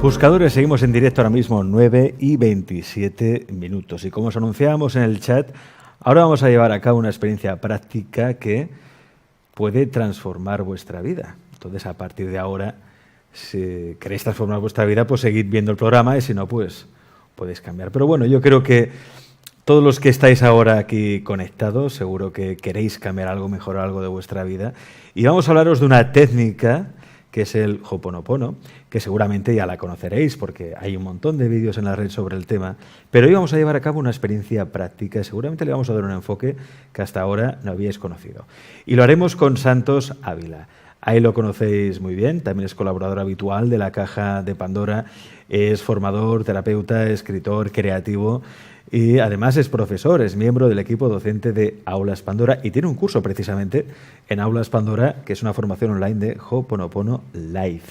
Buscadores, seguimos en directo ahora mismo, 9:27. Y como os anunciábamos en el chat, ahora vamos a llevar a cabo una experiencia práctica que puede transformar vuestra vida. Entonces, a partir de ahora, si queréis transformar vuestra vida, pues seguid viendo el programa y si no, pues podéis cambiar. Pero bueno, yo creo que todos los que estáis ahora aquí conectados, seguro que queréis cambiar algo, mejorar algo de vuestra vida. Y vamos a hablaros de una técnica que es el Ho'oponopono, que seguramente ya la conoceréis porque hay un montón de vídeos en la red sobre el tema, pero hoy vamos a llevar a cabo una experiencia práctica y seguramente le vamos a dar un enfoque que hasta ahora no habíais conocido. Y lo haremos con Santos Ávila. Ahí lo conocéis muy bien, también es colaborador habitual de la Caja de Pandora, es formador, terapeuta, escritor, creativo y además es profesor, es miembro del equipo docente de Aulas Pandora y tiene un curso precisamente en Aulas Pandora, que es una formación online de Ho'oponopono Live.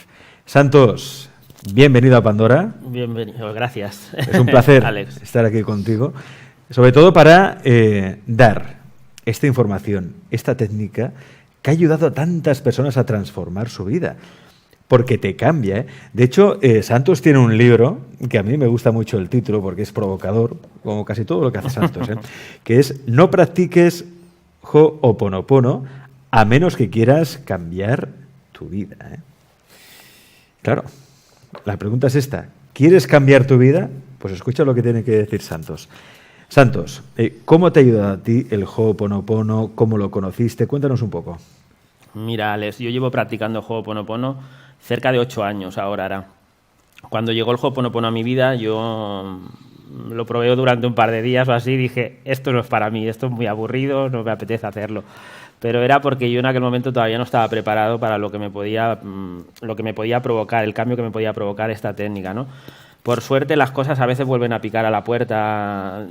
Santos, bienvenido a Pandora. Bienvenido, gracias. Es un placer Alex, estar aquí contigo, sobre todo para dar esta información, esta técnica que ha ayudado a tantas personas a transformar su vida. Porque te cambia, ¿eh? De hecho, Santos tiene un libro, que a mí me gusta mucho el título, porque es provocador, como casi todo lo que hace Santos, que es No practiques Ho'oponopono a menos que quieras cambiar tu vida. Claro, la pregunta es esta. ¿Quieres cambiar tu vida? Pues escucha lo que tiene que decir Santos. Santos, ¿cómo te ha ayudado a ti el Ho'oponopono? ¿Cómo lo conociste? Cuéntanos un poco. Mira, Alex, yo llevo practicando Ho'oponopono cerca de 8 años ahora hará. Cuando llegó el Ho'oponopono a mi vida, yo lo probé durante un par de días o así, dije, esto no es para mí, esto es muy aburrido, no me apetece hacerlo. Pero era porque yo en aquel momento todavía no estaba preparado para lo que me podía provocar, el cambio que me podía provocar esta técnica, ¿no? Por suerte las cosas a veces vuelven a picar a la puerta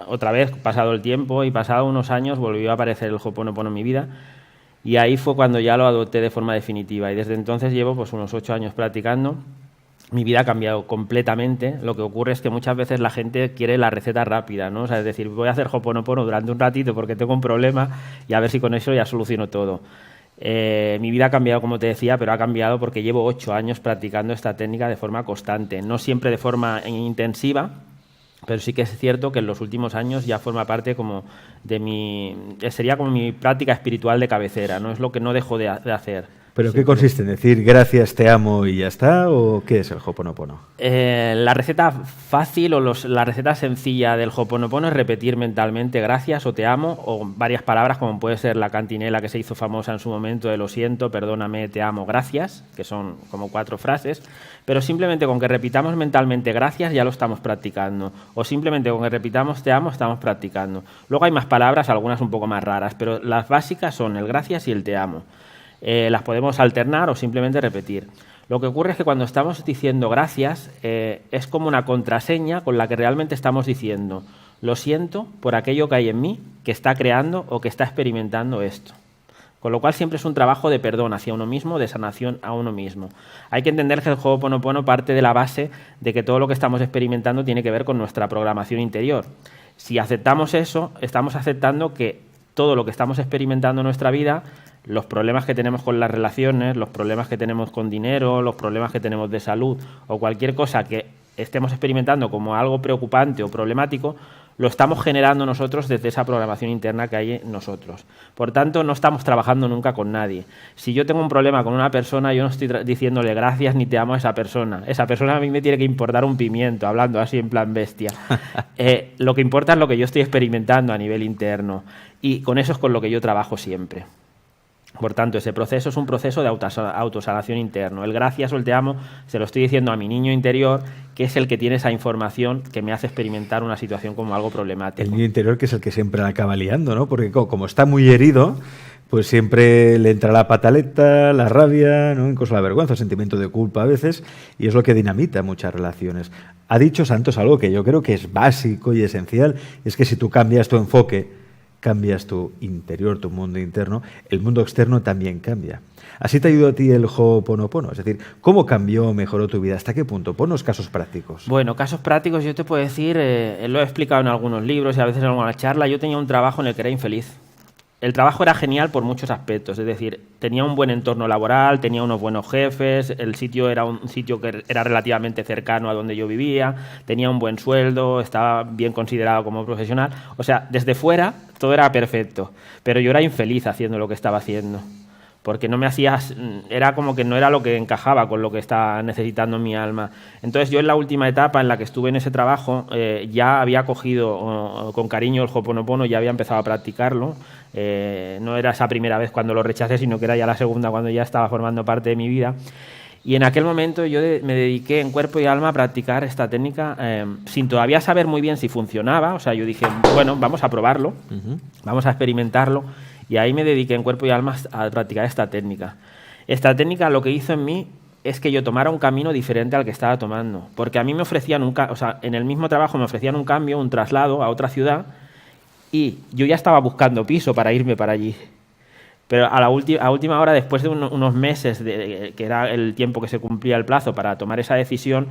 otra vez, pasado el tiempo, y pasado unos años volvió a aparecer el Ho'oponopono en mi vida. Y ahí fue cuando ya lo adopté de forma definitiva. Y desde entonces llevo pues unos 8 años practicando. Mi vida ha cambiado completamente. Lo que ocurre es que muchas veces la gente quiere la receta rápida, ¿no? O sea, es decir, voy a hacer Ho'oponopono durante un ratito porque tengo un problema y a ver si con eso ya soluciono todo. Mi vida ha cambiado, como te decía, pero ha cambiado porque llevo 8 años practicando esta técnica de forma constante. No siempre de forma intensiva, pero sí que es cierto que en los últimos años ya forma parte como de sería como mi práctica espiritual de cabecera, no es lo que no dejo de hacer. ¿Pero qué consiste en decir gracias, te amo y ya está? ¿O qué es el Ho'oponopono? La receta fácil o la receta sencilla del Ho'oponopono es repetir mentalmente gracias o te amo o varias palabras como puede ser la cantinela que se hizo famosa en su momento de lo siento, perdóname, te amo, gracias, que son como 4 frases, pero simplemente con que repitamos mentalmente gracias ya lo estamos practicando o simplemente con que repitamos te amo estamos practicando. Luego hay más palabras, algunas un poco más raras, pero las básicas son el gracias y el te amo. Las podemos alternar o simplemente repetir. Lo que ocurre es que cuando estamos diciendo gracias es como una contraseña con la que realmente estamos diciendo lo siento por aquello que hay en mí que está creando o que está experimentando esto. Con lo cual siempre es un trabajo de perdón hacia uno mismo, de sanación a uno mismo. Hay que entender que el Ho'oponopono parte de la base de que todo lo que estamos experimentando tiene que ver con nuestra programación interior. Si aceptamos eso, estamos aceptando que todo lo que estamos experimentando en nuestra vida, los problemas que tenemos con las relaciones, los problemas que tenemos con dinero, los problemas que tenemos de salud o cualquier cosa que estemos experimentando como algo preocupante o problemático, lo estamos generando nosotros desde esa programación interna que hay en nosotros. Por tanto, no estamos trabajando nunca con nadie. Si yo tengo un problema con una persona, yo no estoy diciéndole gracias ni te amo a esa persona. Esa persona a mí me tiene que importar un pimiento, hablando así en plan bestia. Lo que importa es lo que yo estoy experimentando a nivel interno. Y con eso es con lo que yo trabajo siempre. Por tanto, ese proceso es un proceso de autosanación interno. El gracias o el te amo se lo estoy diciendo a mi niño interior, que es el que tiene esa información que me hace experimentar una situación como algo problemático. El niño interior que es el que siempre la acaba liando, ¿no? Porque como está muy herido, pues siempre le entra la pataleta, la rabia, ¿no? Incluso la vergüenza, el sentimiento de culpa a veces, y es lo que dinamita muchas relaciones. Ha dicho Santos algo que yo creo que es básico y esencial, es que si tú cambias tu enfoque, cambias tu interior, tu mundo interno, el mundo externo también cambia. ¿Así te ayudó a ti el Ho'oponopono? Es decir, ¿cómo cambió o mejoró tu vida? ¿Hasta qué punto? Ponnos casos prácticos. Bueno, casos prácticos yo te puedo decir, lo he explicado en algunos libros y a veces en alguna charla, yo tenía un trabajo en el que era infeliz. el trabajo era genial por muchos aspectos, es decir, tenía un buen entorno laboral, tenía unos buenos jefes, el sitio era un sitio que era relativamente cercano a donde yo vivía, tenía un buen sueldo, estaba bien considerado como profesional. O sea, desde fuera todo era perfecto, pero yo era infeliz haciendo lo que estaba haciendo, porque no me hacías, era como que no era lo que encajaba con lo que estaba necesitando mi alma. Entonces yo en la última etapa en la que estuve en ese trabajo ya había cogido con cariño el Ho'oponopono, ya había empezado a practicarlo. No era esa primera vez cuando lo rechacé, sino que era ya la segunda cuando ya estaba formando parte de mi vida. Y en aquel momento yo me dediqué en cuerpo y alma a practicar esta técnica sin todavía saber muy bien si funcionaba. O sea, yo dije, bueno, vamos a probarlo, vamos a experimentarlo. Y ahí me dediqué en cuerpo y alma a practicar esta técnica. Esta técnica lo que hizo en mí es que yo tomara un camino diferente al que estaba tomando. Porque a mí me ofrecían o sea, en el mismo trabajo me ofrecían un cambio, un traslado a otra ciudad, y yo ya estaba buscando piso para irme para allí. Pero a última hora, después de unos meses, que era el tiempo que se cumplía el plazo para tomar esa decisión,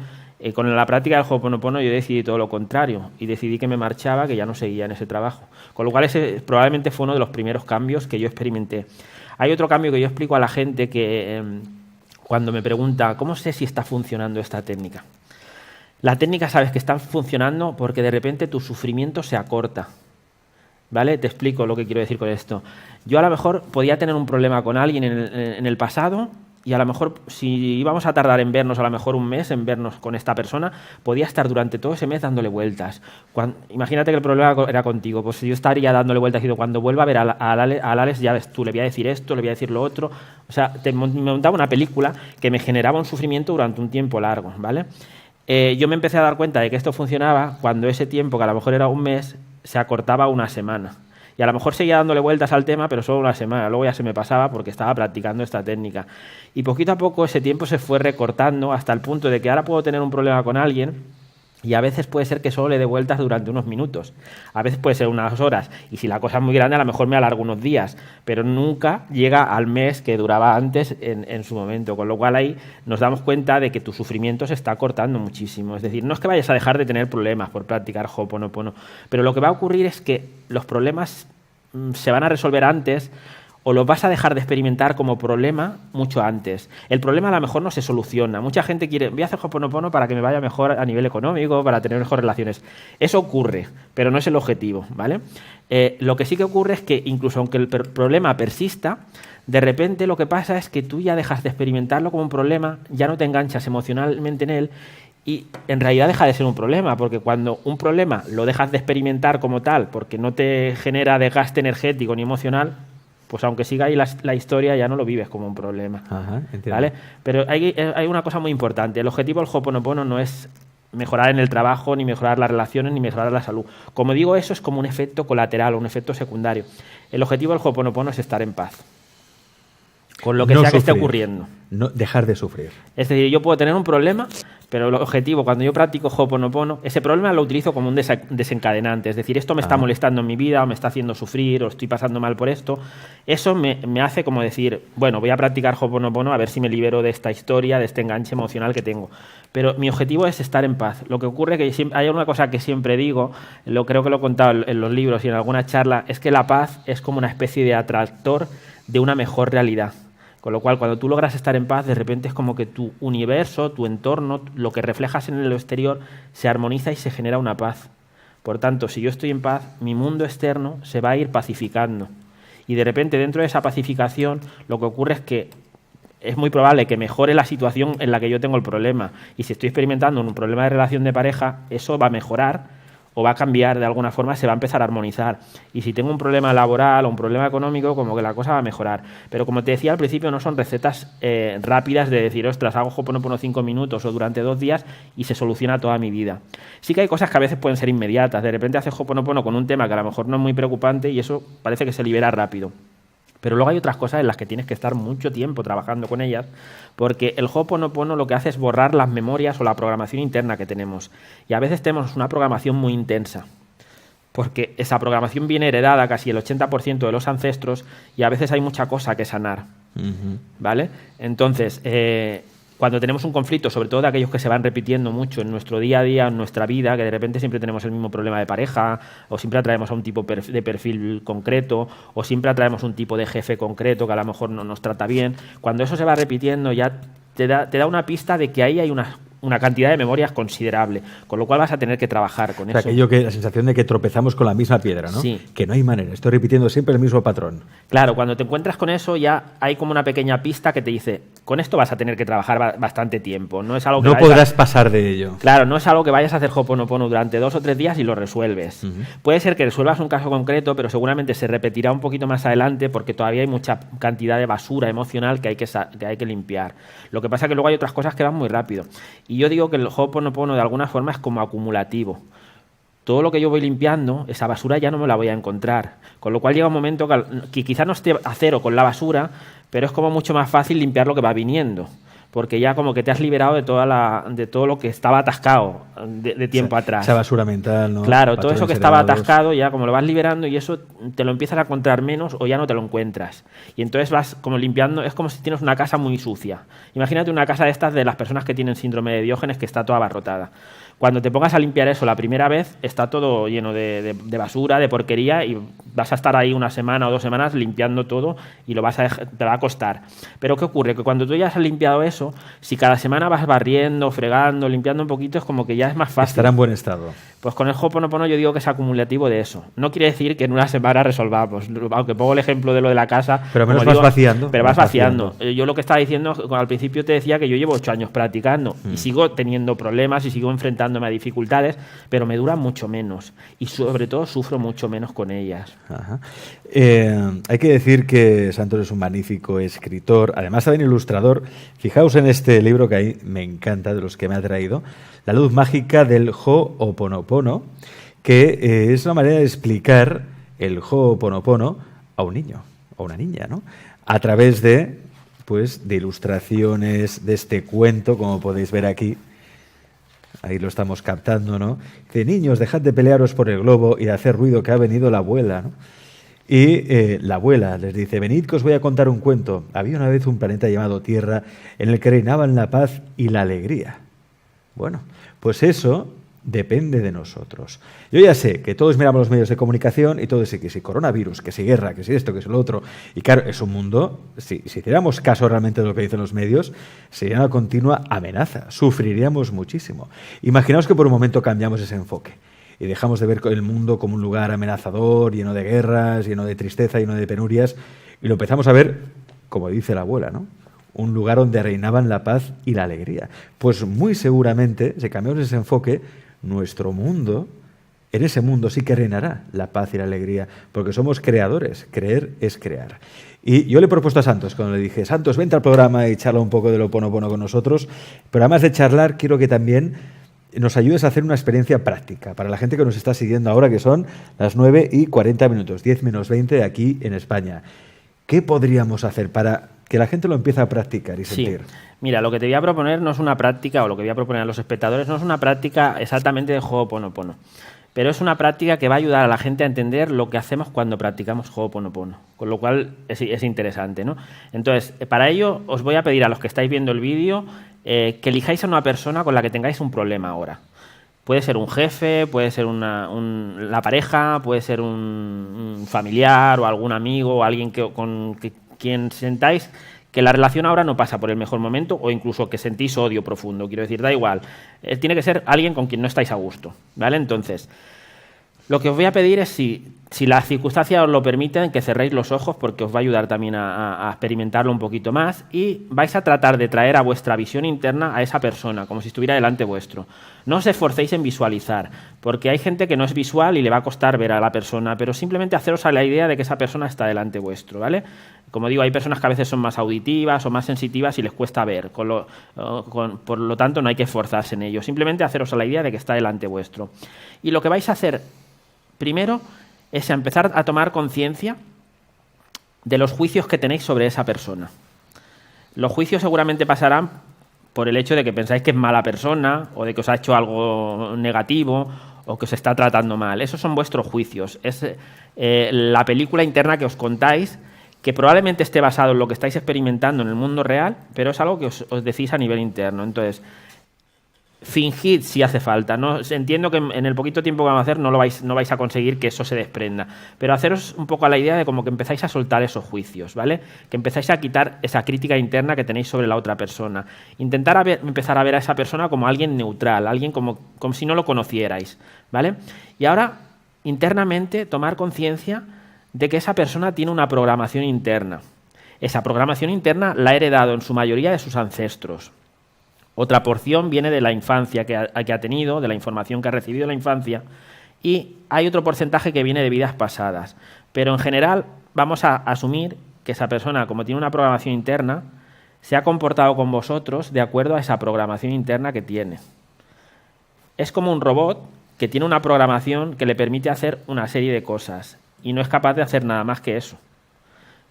con la práctica del Ho'oponopono yo decidí todo lo contrario y decidí que me marchaba, que ya no seguía en ese trabajo. Con lo cual ese probablemente fue uno de los primeros cambios que yo experimenté. Hay otro cambio que yo explico a la gente que cuando me pregunta ¿cómo sé si está funcionando esta técnica? La técnica sabes que está funcionando porque de repente tu sufrimiento se acorta. ¿Vale? Te explico lo que quiero decir con esto. Yo a lo mejor podía tener un problema con alguien en el pasado y a lo mejor si íbamos a tardar en vernos a lo mejor un mes en vernos con esta persona, podía estar durante todo ese mes dándole vueltas. Imagínate que el problema era contigo, pues yo estaría dándole vueltas y cuando vuelva a ver a Alex, ya ves tú, le voy a decir esto, le voy a decir lo otro. O sea, me montaba una película que me generaba un sufrimiento durante un tiempo largo, ¿vale? Yo me empecé a dar cuenta de que esto funcionaba cuando ese tiempo, que a lo mejor era un mes, se acortaba una semana. Y a lo mejor seguía dándole vueltas al tema, pero solo una semana. Luego ya se me pasaba porque estaba practicando esta técnica. Y poquito a poco ese tiempo se fue recortando hasta el punto de que ahora puedo tener un problema con alguien y a veces puede ser que solo le dé vueltas durante unos minutos. A veces puede ser unas horas. Y si la cosa es muy grande, a lo mejor me alargo unos días. Pero nunca llega al mes que duraba antes en su momento. Con lo cual ahí nos damos cuenta de que tu sufrimiento se está cortando muchísimo. Es decir, no es que vayas a dejar de tener problemas por practicar Ho'oponopono. Pero lo que va a ocurrir es que los problemas se van a resolver antes o los vas a dejar de experimentar como problema mucho antes. El problema a lo mejor no se soluciona. Mucha gente quiere, voy a hacer Ho'oponopono para que me vaya mejor a nivel económico, para tener mejores relaciones. Eso ocurre, pero no es el objetivo, ¿vale? Lo que sí que ocurre es que incluso aunque el problema persista, de repente lo que pasa es que tú ya dejas de experimentarlo como un problema, ya no te enganchas emocionalmente en él y en realidad deja de ser un problema, porque cuando un problema lo dejas de experimentar como tal, porque no te genera desgaste energético ni emocional, pues aunque siga ahí la historia, ya no lo vives como un problema. Ajá, entiendo. ¿Vale? Pero hay una cosa muy importante. El objetivo del Ho'oponopono no es mejorar en el trabajo, ni mejorar las relaciones, ni mejorar la salud. Como digo, eso es como un efecto colateral o un efecto secundario. El objetivo del Ho'oponopono es estar en paz con lo que sea que esté ocurriendo. No dejar de sufrir. Es decir, yo puedo tener un problema, pero el objetivo, cuando yo practico Ho'oponopono, ese problema lo utilizo como un desencadenante. Es decir, esto me está molestando en mi vida, o me está haciendo sufrir, o estoy pasando mal por esto. Eso me hace como decir, bueno, voy a practicar Ho'oponopono a ver si me libero de esta historia, de este enganche emocional que tengo. Pero mi objetivo es estar en paz. Lo que ocurre es que hay una cosa que siempre digo, creo que lo he contado en los libros y en alguna charla, es que la paz es como una especie de atractor de una mejor realidad. Con lo cual, cuando tú logras estar en paz, de repente es como que tu universo, tu entorno, lo que reflejas en el exterior, se armoniza y se genera una paz. Por tanto, si yo estoy en paz, mi mundo externo se va a ir pacificando. Y de repente, dentro de esa pacificación, lo que ocurre es que es muy probable que mejore la situación en la que yo tengo el problema. Y si estoy experimentando un problema de relación de pareja, eso va a mejorar o va a cambiar de alguna forma, se va a empezar a armonizar. Y si tengo un problema laboral o un problema económico, como que la cosa va a mejorar. Pero como te decía al principio, no son recetas rápidas de decir, ostras, hago Ho'oponopono 5 minutos o durante 2 días y se soluciona toda mi vida. Sí que hay cosas que a veces pueden ser inmediatas. De repente haces Ho'oponopono con un tema que a lo mejor no es muy preocupante y eso parece que se libera rápido. Pero luego hay otras cosas en las que tienes que estar mucho tiempo trabajando con ellas, porque el Ho'oponopono lo que hace es borrar las memorias o la programación interna que tenemos. Y a veces tenemos una programación muy intensa, porque esa programación viene heredada casi el 80% de los ancestros y a veces hay mucha cosa que sanar. ¿Vale? Entonces, cuando tenemos un conflicto, sobre todo de aquellos que se van repitiendo mucho en nuestro día a día, en nuestra vida, que de repente siempre tenemos el mismo problema de pareja, o siempre atraemos a un tipo de perfil concreto, o siempre atraemos un tipo de jefe concreto que a lo mejor no nos trata bien, cuando eso se va repitiendo ya te da una pista de que ahí hay una cantidad de memorias considerable, con lo cual vas a tener que trabajar con eso. Aquello que la sensación de que tropezamos con la misma piedra, ¿no? Sí. Que no hay manera, estoy repitiendo siempre el mismo patrón. Claro, cuando te encuentras con eso ya hay como una pequeña pista que te dice, con esto vas a tener que trabajar bastante tiempo, no es algo que no podrás pasar de ello. Claro, no es algo que vayas a hacer Ho'oponopono durante 2 o 3 días y lo resuelves. Puede ser que resuelvas un caso concreto, pero seguramente se repetirá un poquito más adelante porque todavía hay mucha cantidad de basura emocional que hay que limpiar. Lo que pasa es que luego hay otras cosas que van muy rápido. Y yo digo que el Ho'oponopono de alguna forma es como acumulativo. Todo lo que yo voy limpiando, esa basura ya no me la voy a encontrar. Con lo cual llega un momento que quizás no esté a cero con la basura, pero es como mucho más fácil limpiar lo que va viniendo. Porque ya como que te has liberado de todo lo que estaba atascado de tiempo atrás. Esa basura mental, ¿no? Claro, todo eso que estaba atascado ya como lo vas liberando y eso te lo empiezas a encontrar menos o ya no te lo encuentras. Y entonces vas como limpiando, es como si tienes una casa muy sucia. Imagínate una casa de estas de las personas que tienen síndrome de Diógenes que está toda abarrotada. Cuando te pongas a limpiar eso la primera vez, está todo lleno de basura, de porquería y vas a estar ahí 1 semana o 2 semanas limpiando todo y te va a costar. Pero ¿qué ocurre? Que cuando tú ya has limpiado eso, si cada semana vas barriendo, fregando, limpiando un poquito, es como que ya es más fácil. Estará en buen estado. Pues con el Ho'oponopono yo digo que es acumulativo de eso. No quiere decir que en 1 semana resolvamos, aunque pongo el ejemplo de lo de la casa. Pero menos vas vaciando. Pero vas vaciando. Yo lo que estaba diciendo, al principio te decía que yo llevo 8 años practicando y sigo teniendo problemas y sigo enfrentándome a dificultades, pero me duran mucho menos y sobre todo sufro mucho menos con ellas. Ajá. Hay que decir que Santos es un magnífico escritor, además también ilustrador. Fijaos en este libro que ahí me encanta, de los que me ha traído, La luz mágica del Ho'oponopono, que es una manera de explicar el Ho'oponopono a un niño o una niña, ¿no? A través de ilustraciones de este cuento, como podéis ver aquí. Ahí lo estamos captando, ¿no? Dice, niños, dejad de pelearos por el globo y de hacer ruido, que ha venido la abuela, ¿no? Y la abuela les dice, venid que os voy a contar un cuento. Había una vez un planeta llamado Tierra en el que reinaban la paz y la alegría. Bueno, pues eso depende de nosotros. Yo ya sé que todos miramos los medios de comunicación y todo es que si coronavirus, que si guerra, que si esto, que si lo otro. Y claro, es un mundo, si hiciéramos caso realmente de lo que dicen los medios, sería una continua amenaza, sufriríamos muchísimo. Imaginaos que por un momento cambiamos ese enfoque y dejamos de ver el mundo como un lugar amenazador, lleno de guerras, lleno de tristeza, lleno de penurias, y lo empezamos a ver, como dice la abuela, ¿no? Un lugar donde reinaban la paz y la alegría. Pues muy seguramente, si cambiamos ese enfoque, nuestro mundo, en ese mundo sí que reinará la paz y la alegría, porque somos creadores, creer es crear. Y yo le he propuesto a Santos, cuando le dije, Santos, vente al programa y charla un poco del Ho'oponopono con nosotros, pero además de charlar, quiero que también nos ayudes a hacer una experiencia práctica para la gente que nos está siguiendo ahora, que son las 9:40, 10 menos 20 aquí en España. ¿Qué podríamos hacer para que la gente lo empiece a practicar y sentir? Sí. Mira, lo que te voy a proponer no es una práctica, o lo que voy a proponer a los espectadores, no es una práctica exactamente de Ho'oponopono, pero es una práctica que va a ayudar a la gente a entender lo que hacemos cuando practicamos Ho'oponopono, con lo cual es interesante, ¿no? Entonces, para ello os voy a pedir a los que estáis viendo el vídeo que elijáis a una persona con la que tengáis un problema ahora. Puede ser un jefe, puede ser la pareja, puede ser un familiar o algún amigo o alguien con quien sentáis que la relación ahora no pasa por el mejor momento o incluso que sentís odio profundo. Quiero decir, da igual. Tiene que ser alguien con quien no estáis a gusto, ¿vale? Entonces, lo que os voy a pedir es, si las circunstancias os lo permiten, que cerréis los ojos porque os va a ayudar también a experimentarlo un poquito más y vais a tratar de traer a vuestra visión interna a esa persona, como si estuviera delante vuestro. No os esforcéis en visualizar, porque hay gente que no es visual y le va a costar ver a la persona, pero simplemente haceros a la idea de que esa persona está delante vuestro, ¿vale? Como digo, hay personas que a veces son más auditivas o más sensitivas y les cuesta ver, por lo tanto no hay que esforzarse en ello, simplemente haceros a la idea de que está delante vuestro. Y lo que vais a hacer primero es empezar a tomar conciencia de los juicios que tenéis sobre esa persona. Los juicios seguramente pasarán por el hecho de que pensáis que es mala persona o de que os ha hecho algo negativo o que os está tratando mal. Esos son vuestros juicios. Es la película interna que os contáis que probablemente esté basado en lo que estáis experimentando en el mundo real, pero es algo que os decís a nivel interno. Entonces, fingid si hace falta. ¿No? Entiendo que en el poquito tiempo que vamos a hacer no vais a conseguir que eso se desprenda, pero haceros un poco a la idea de como que empezáis a soltar esos juicios, ¿vale? Que empezáis a quitar esa crítica interna que tenéis sobre la otra persona. Intentar empezar a ver a esa persona como alguien neutral, alguien como si no lo conocierais, ¿vale? Y ahora, internamente, tomar conciencia de que esa persona tiene una programación interna. Esa programación interna la ha heredado en su mayoría de sus ancestros. Otra porción viene de la infancia que ha tenido, de la información que ha recibido en la infancia, y hay otro porcentaje que viene de vidas pasadas. Pero en general vamos a asumir que esa persona, como tiene una programación interna, se ha comportado con vosotros de acuerdo a esa programación interna que tiene. Es como un robot que tiene una programación que le permite hacer una serie de cosas y no es capaz de hacer nada más que eso.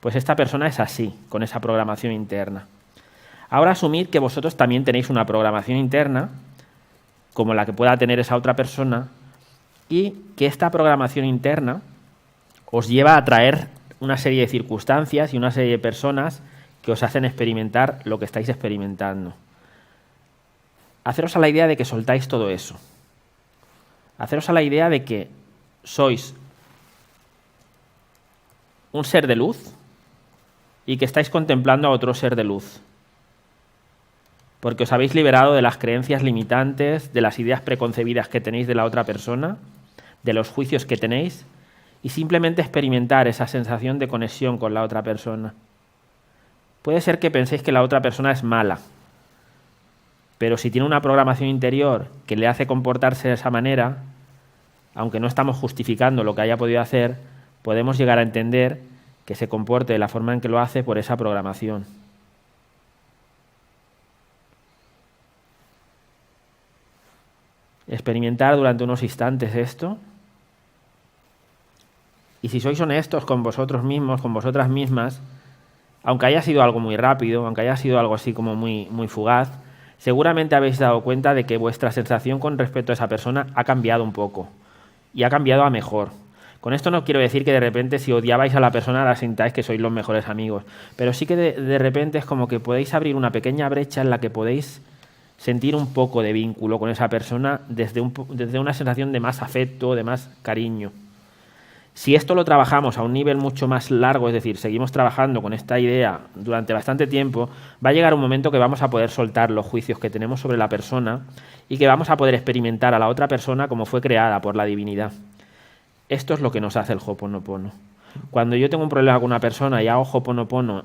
Pues esta persona es así, con esa programación interna. Ahora asumid que vosotros también tenéis una programación interna, como la que pueda tener esa otra persona, y que esta programación interna os lleva a atraer una serie de circunstancias y una serie de personas que os hacen experimentar lo que estáis experimentando. Haceros a la idea de que soltáis todo eso. Haceros a la idea de que sois un ser de luz y que estáis contemplando a otro ser de luz. Porque os habéis liberado de las creencias limitantes, de las ideas preconcebidas que tenéis de la otra persona, de los juicios que tenéis, y simplemente experimentar esa sensación de conexión con la otra persona. Puede ser que penséis que la otra persona es mala, pero si tiene una programación interior que le hace comportarse de esa manera, aunque no estamos justificando lo que haya podido hacer, podemos llegar a entender que se comporte de la forma en que lo hace por esa programación. Experimentar durante unos instantes esto. Y si sois honestos con vosotros mismos, con vosotras mismas, aunque haya sido algo muy rápido, aunque haya sido algo así como muy fugaz, seguramente habéis dado cuenta de que vuestra sensación con respecto a esa persona ha cambiado un poco. Y ha cambiado a mejor. Con esto no quiero decir que de repente si odiabais a la persona la sintáis que sois los mejores amigos. Pero sí que de repente es como que podéis abrir una pequeña brecha en la que podéis sentir un poco de vínculo con esa persona desde una sensación de más afecto, de más cariño. Si esto lo trabajamos a un nivel mucho más largo, es decir, seguimos trabajando con esta idea durante bastante tiempo, va a llegar un momento que vamos a poder soltar los juicios que tenemos sobre la persona y que vamos a poder experimentar a la otra persona como fue creada por la divinidad. Esto es lo que nos hace el Ho'oponopono. Cuando yo tengo un problema con una persona y hago Ho'oponopono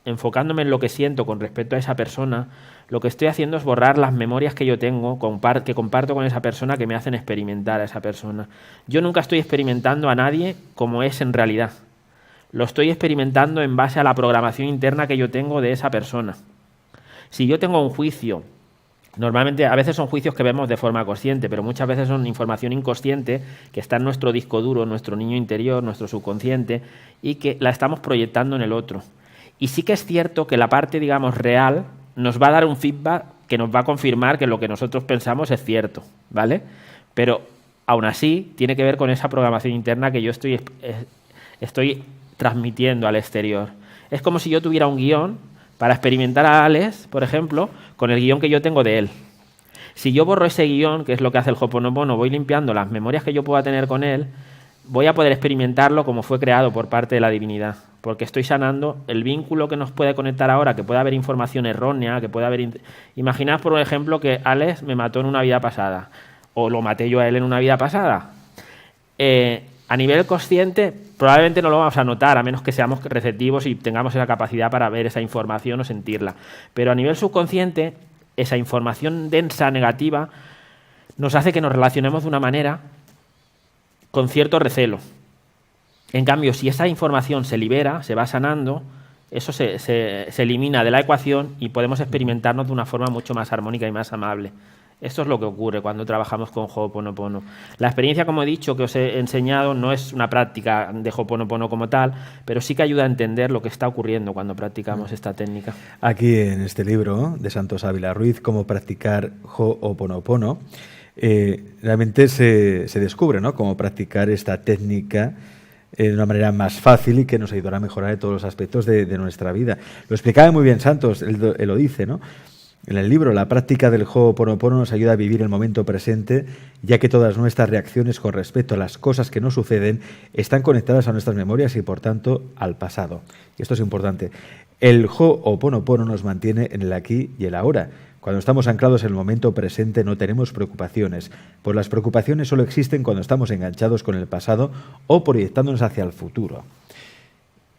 enfocándome en lo que siento con respecto a esa persona, lo que estoy haciendo es borrar las memorias que yo tengo, que comparto con esa persona, que me hacen experimentar a esa persona. Yo nunca estoy experimentando a nadie como es en realidad. Lo estoy experimentando en base a la programación interna que yo tengo de esa persona. Si yo tengo un juicio, normalmente a veces son juicios que vemos de forma consciente, pero muchas veces son información inconsciente que está en nuestro disco duro, nuestro niño interior, nuestro subconsciente, y que la estamos proyectando en el otro. Y sí que es cierto que la parte, digamos, real nos va a dar un feedback que nos va a confirmar que lo que nosotros pensamos es cierto, ¿vale? Pero aún así tiene que ver con esa programación interna que yo estoy transmitiendo al exterior. Es como si yo tuviera un guión para experimentar a Alex, por ejemplo, con el guión que yo tengo de él. Si yo borro ese guión, que es lo que hace el Ho'oponopono, voy limpiando las memorias que yo pueda tener con él, voy a poder experimentarlo como fue creado por parte de la divinidad, porque estoy sanando el vínculo que nos puede conectar ahora, que puede haber información errónea, que puede haber... Imaginad, por ejemplo, que Alex me mató en una vida pasada, o lo maté yo a él en una vida pasada. A nivel consciente, probablemente no lo vamos a notar, a menos que seamos receptivos y tengamos esa capacidad para ver esa información o sentirla. Pero a nivel subconsciente, esa información densa, negativa, nos hace que nos relacionemos de una manera con cierto recelo. En cambio, si esa información se libera, se va sanando, eso se elimina de la ecuación y podemos experimentarnos de una forma mucho más armónica y más amable. Esto es lo que ocurre cuando trabajamos con Ho'oponopono. La experiencia, como he dicho, que os he enseñado, no es una práctica de Ho'oponopono como tal, pero sí que ayuda a entender lo que está ocurriendo cuando practicamos esta técnica. Aquí en este libro de Santos Ávila Ruiz, Cómo practicar Ho'oponopono, realmente se descubre, ¿no?, cómo practicar esta técnica de una manera más fácil y que nos ayudará a mejorar en todos los aspectos de nuestra vida. Lo explicaba muy bien Santos, él lo dice, ¿no? En el libro, la práctica del Ho'oponopono nos ayuda a vivir el momento presente, ya que todas nuestras reacciones con respecto a las cosas que nos suceden están conectadas a nuestras memorias y, por tanto, al pasado. Y esto es importante. El Ho'oponopono nos mantiene en el aquí y el ahora. Cuando estamos anclados en el momento presente no tenemos preocupaciones, pues las preocupaciones solo existen cuando estamos enganchados con el pasado o proyectándonos hacia el futuro.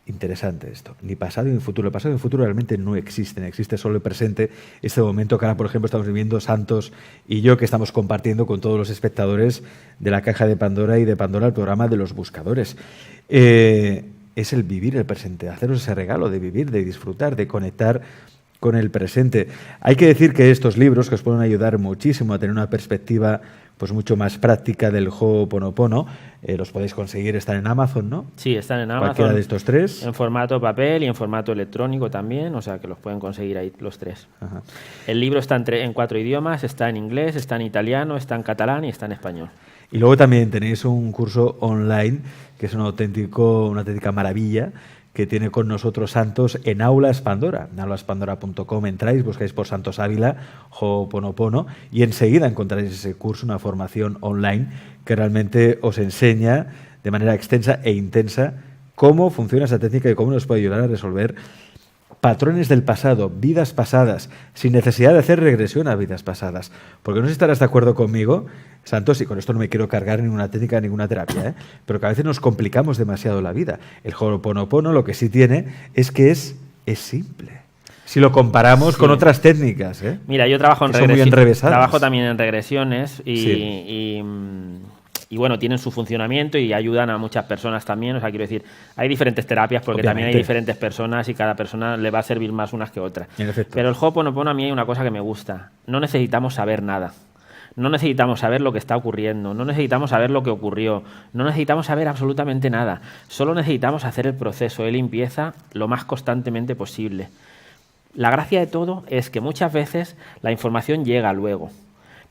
Interesante esto. Ni pasado ni futuro. El pasado y el futuro realmente no existen. Existe solo el presente. Este momento que ahora, por ejemplo, estamos viviendo Santos y yo, que estamos compartiendo con todos los espectadores de la Caja de Pandora y de Pandora, el programa de los buscadores. Es el vivir el presente, haceros ese regalo de vivir, de disfrutar, de conectar con el presente. Hay que decir que estos libros, que os pueden ayudar muchísimo a tener una perspectiva pues mucho más práctica del Ho'oponopono, los podéis conseguir, están en Amazon, ¿no? Sí, están en Amazon. Cualquiera de estos tres. En formato papel y en formato electrónico también, o sea que los pueden conseguir ahí los tres. Ajá. El libro está en 4 idiomas, está en inglés, está en italiano, está en catalán y está en español. Y luego también tenéis un curso online que es una auténtica maravilla, que tiene con nosotros Santos en Aulas Pandora. En aulaspandora.com entráis, buscáis por Santos Ávila, Ho'oponopono, y enseguida encontraréis ese curso, una formación online que realmente os enseña de manera extensa e intensa cómo funciona esa técnica y cómo nos puede ayudar a resolver patrones del pasado, vidas pasadas, sin necesidad de hacer regresión a vidas pasadas. Porque no sé si estarás de acuerdo conmigo, Santos, y con esto no me quiero cargar ninguna técnica, ninguna terapia, pero que a veces nos complicamos demasiado la vida. El Ho'oponopono lo que sí tiene es que es simple. Si lo comparamos con otras técnicas. Mira, yo trabajo en regresiones. Trabajo también en regresiones y bueno, tienen su funcionamiento y ayudan a muchas personas también. O sea, quiero decir, hay diferentes terapias porque también hay diferentes personas y cada persona le va a servir más unas que otras. Pero el Ho'oponopono, a mí hay una cosa que me gusta. No necesitamos saber nada. No necesitamos saber lo que está ocurriendo, no necesitamos saber lo que ocurrió, no necesitamos saber absolutamente nada. Solo necesitamos hacer el proceso de limpieza lo más constantemente posible. La gracia de todo es que muchas veces la información llega luego.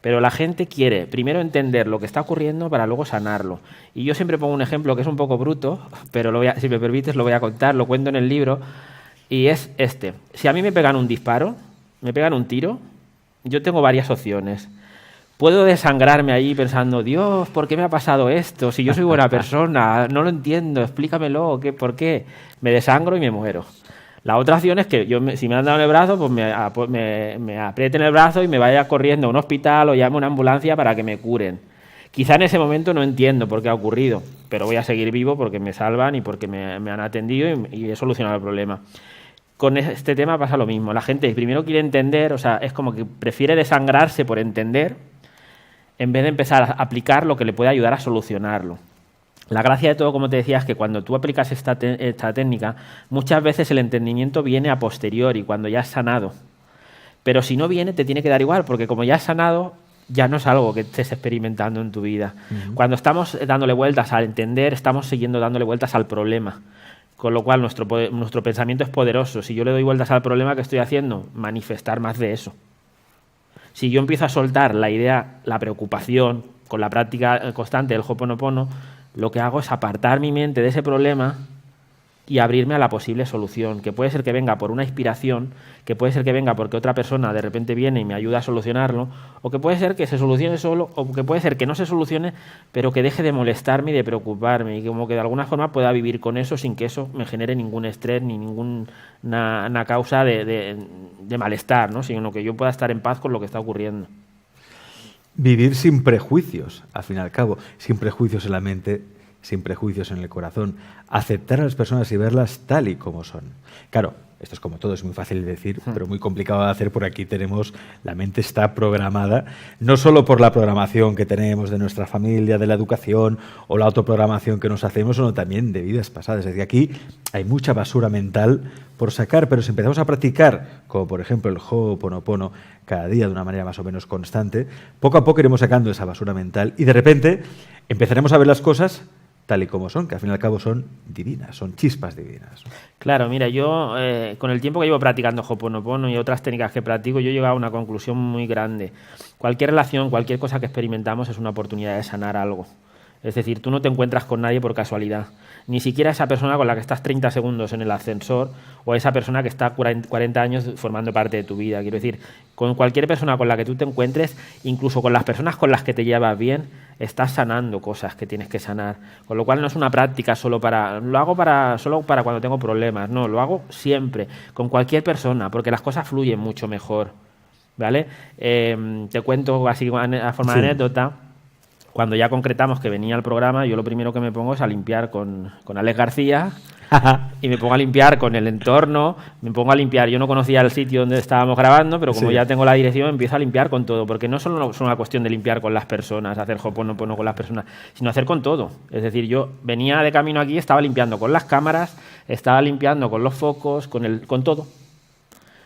Pero la gente quiere primero entender lo que está ocurriendo para luego sanarlo. Y yo siempre pongo un ejemplo que es un poco bruto, pero si me permites lo voy a contar, lo cuento en el libro, y es este. Si a mí me pegan un disparo, me pegan un tiro, yo tengo varias opciones. Puedo desangrarme ahí pensando, Dios, ¿por qué me ha pasado esto? Si yo soy buena persona, no lo entiendo, explícamelo, ¿por qué? Me desangro y me muero. La otra opción es que si me han dado en el brazo, pues me aprieten el brazo y me vaya corriendo a un hospital o llame a una ambulancia para que me curen. Quizá en ese momento no entiendo por qué ha ocurrido, pero voy a seguir vivo porque me salvan y porque me han atendido y he solucionado el problema. Con este tema pasa lo mismo. La gente primero quiere entender, o sea, es como que prefiere desangrarse por entender en vez de empezar a aplicar lo que le puede ayudar a solucionarlo. La gracia de todo, como te decía, es que cuando tú aplicas esta técnica, muchas veces el entendimiento viene a posteriori, cuando ya has sanado. Pero si no viene, te tiene que dar igual, porque como ya has sanado, ya no es algo que estés experimentando en tu vida. Uh-huh. Cuando estamos dándole vueltas al entender, estamos siguiendo dándole vueltas al problema. Con lo cual, nuestro pensamiento es poderoso. Si yo le doy vueltas al problema, ¿qué estoy haciendo? Manifestar más de eso. Si yo empiezo a soltar la idea, la preocupación, con la práctica constante del Ho'oponopono, lo que hago es apartar mi mente de ese problema y abrirme a la posible solución, que puede ser que venga por una inspiración, que puede ser que venga porque otra persona de repente viene y me ayuda a solucionarlo, o que puede ser que se solucione solo, o que puede ser que no se solucione, pero que deje de molestarme y de preocuparme, y como que de alguna forma pueda vivir con eso sin que eso me genere ningún estrés ni ninguna causa de malestar, ¿no? Sino que yo pueda estar en paz con lo que está ocurriendo. Vivir sin prejuicios, al fin y al cabo, sin prejuicios en la mente, sin prejuicios en el corazón, aceptar a las personas y verlas tal y como son. Claro, esto es como todo, es muy fácil de decir, pero muy complicado de hacer. Por aquí la mente está programada, no solo por la programación que tenemos de nuestra familia, de la educación o la autoprogramación que nos hacemos, sino también de vidas pasadas. Es decir, aquí hay mucha basura mental por sacar, pero si empezamos a practicar, como por ejemplo el Ho'oponopono, cada día de una manera más o menos constante, poco a poco iremos sacando esa basura mental y de repente empezaremos a ver las cosas tal y como son, que al fin y al cabo son divinas, son chispas divinas. Claro, mira, yo con el tiempo que llevo practicando Ho'oponopono y otras técnicas que practico, yo he llegado a una conclusión muy grande. Cualquier relación, cualquier cosa que experimentamos es una oportunidad de sanar algo. Es decir, tú no te encuentras con nadie por casualidad. Ni siquiera esa persona con la que estás 30 segundos en el ascensor o esa persona que está 40 años formando parte de tu vida. Quiero decir, con cualquier persona con la que tú te encuentres, incluso con las personas con las que te llevas bien, estás sanando cosas que tienes que sanar. Con lo cual no es una práctica solo para cuando tengo problemas. No, lo hago siempre, con cualquier persona, porque las cosas fluyen mucho mejor. ¿Vale? Te cuento así a forma de anécdota. Cuando ya concretamos que venía el programa, yo lo primero que me pongo es a limpiar con Alex García y me pongo a limpiar con el entorno, me pongo a limpiar. Yo no conocía el sitio donde estábamos grabando, pero como ya tengo la dirección, empiezo a limpiar con todo, porque no solo es una cuestión de limpiar con las personas, hacer Ho'oponopono con las personas, sino hacer con todo. Es decir, yo venía de camino aquí, estaba limpiando con las cámaras, estaba limpiando con los focos, con todo.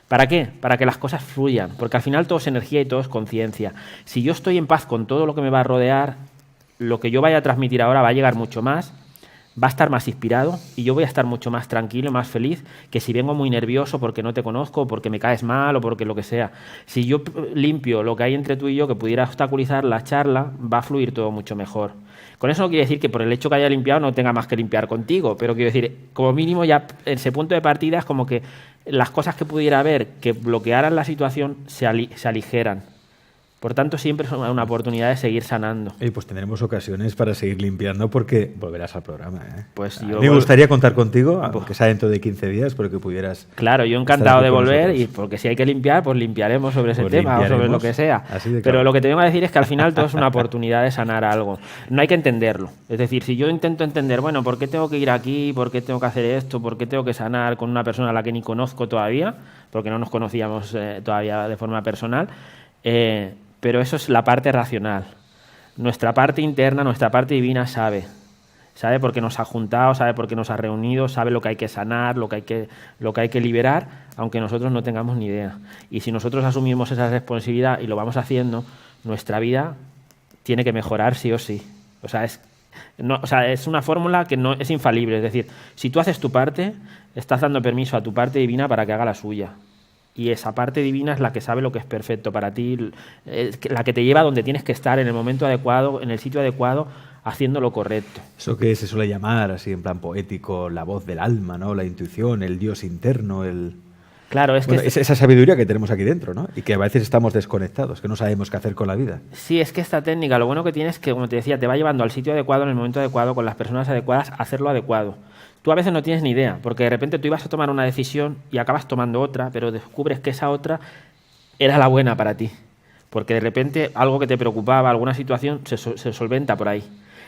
¿Para qué? Para que las cosas fluyan, porque al final todo es energía y todo es conciencia. Si yo estoy en paz con todo lo que me va a rodear, lo que yo vaya a transmitir ahora va a llegar mucho más, va a estar más inspirado y yo voy a estar mucho más tranquilo, más feliz, que si vengo muy nervioso porque no te conozco, o porque me caes mal o porque lo que sea. Si yo limpio lo que hay entre tú y yo que pudiera obstaculizar la charla, va a fluir todo mucho mejor. Con eso no quiere decir que por el hecho que haya limpiado no tenga más que limpiar contigo, pero quiero decir, como mínimo ya ese punto de partida es como que las cosas que pudiera haber que bloquearan la situación se aligeran. Por tanto, siempre es una oportunidad de seguir sanando. Y pues tendremos ocasiones para seguir limpiando porque volverás al programa. Pues me gustaría contar contigo, aunque sea dentro de 15 días, pero que pudieras... Claro, yo encantado de volver, y porque si hay que limpiar, pues limpiaremos sobre ese tema o sobre lo que sea. Pero lo que te vengo a decir es que al final todo es una oportunidad de sanar algo. No hay que entenderlo. Es decir, si yo intento entender, bueno, ¿por qué tengo que ir aquí? ¿Por qué tengo que hacer esto? ¿Por qué tengo que sanar con una persona a la que ni conozco todavía? Porque no nos conocíamos todavía de forma personal. Pero eso es la parte racional. Nuestra parte interna, nuestra parte divina sabe por qué nos ha juntado, sabe por qué nos ha reunido, sabe lo que hay que sanar, lo que hay que liberar, aunque nosotros no tengamos ni idea. Y si nosotros asumimos esa responsabilidad y lo vamos haciendo, nuestra vida tiene que mejorar sí o sí. Es una fórmula que no es infalible. Es decir, si tú haces tu parte, estás dando permiso a tu parte divina para que haga la suya. Y esa parte divina es la que sabe lo que es perfecto para ti, la que te lleva donde tienes que estar, en el momento adecuado, en el sitio adecuado, haciendo lo correcto. Eso que se suele llamar, así en plan poético, la voz del alma, ¿no? La intuición, el Dios interno, Claro, es esa sabiduría que tenemos aquí dentro, ¿no? Y que a veces estamos desconectados, que no sabemos qué hacer con la vida. Sí, es que esta técnica, lo bueno que tiene es que, como te decía, te va llevando al sitio adecuado, en el momento adecuado, con las personas adecuadas, a hacerlo adecuado. Tú a veces no tienes ni idea, porque de repente tú ibas a tomar una decisión y acabas tomando otra, pero descubres que esa otra era la buena para ti. Porque de repente algo que te preocupaba, alguna situación, se solventa por ahí.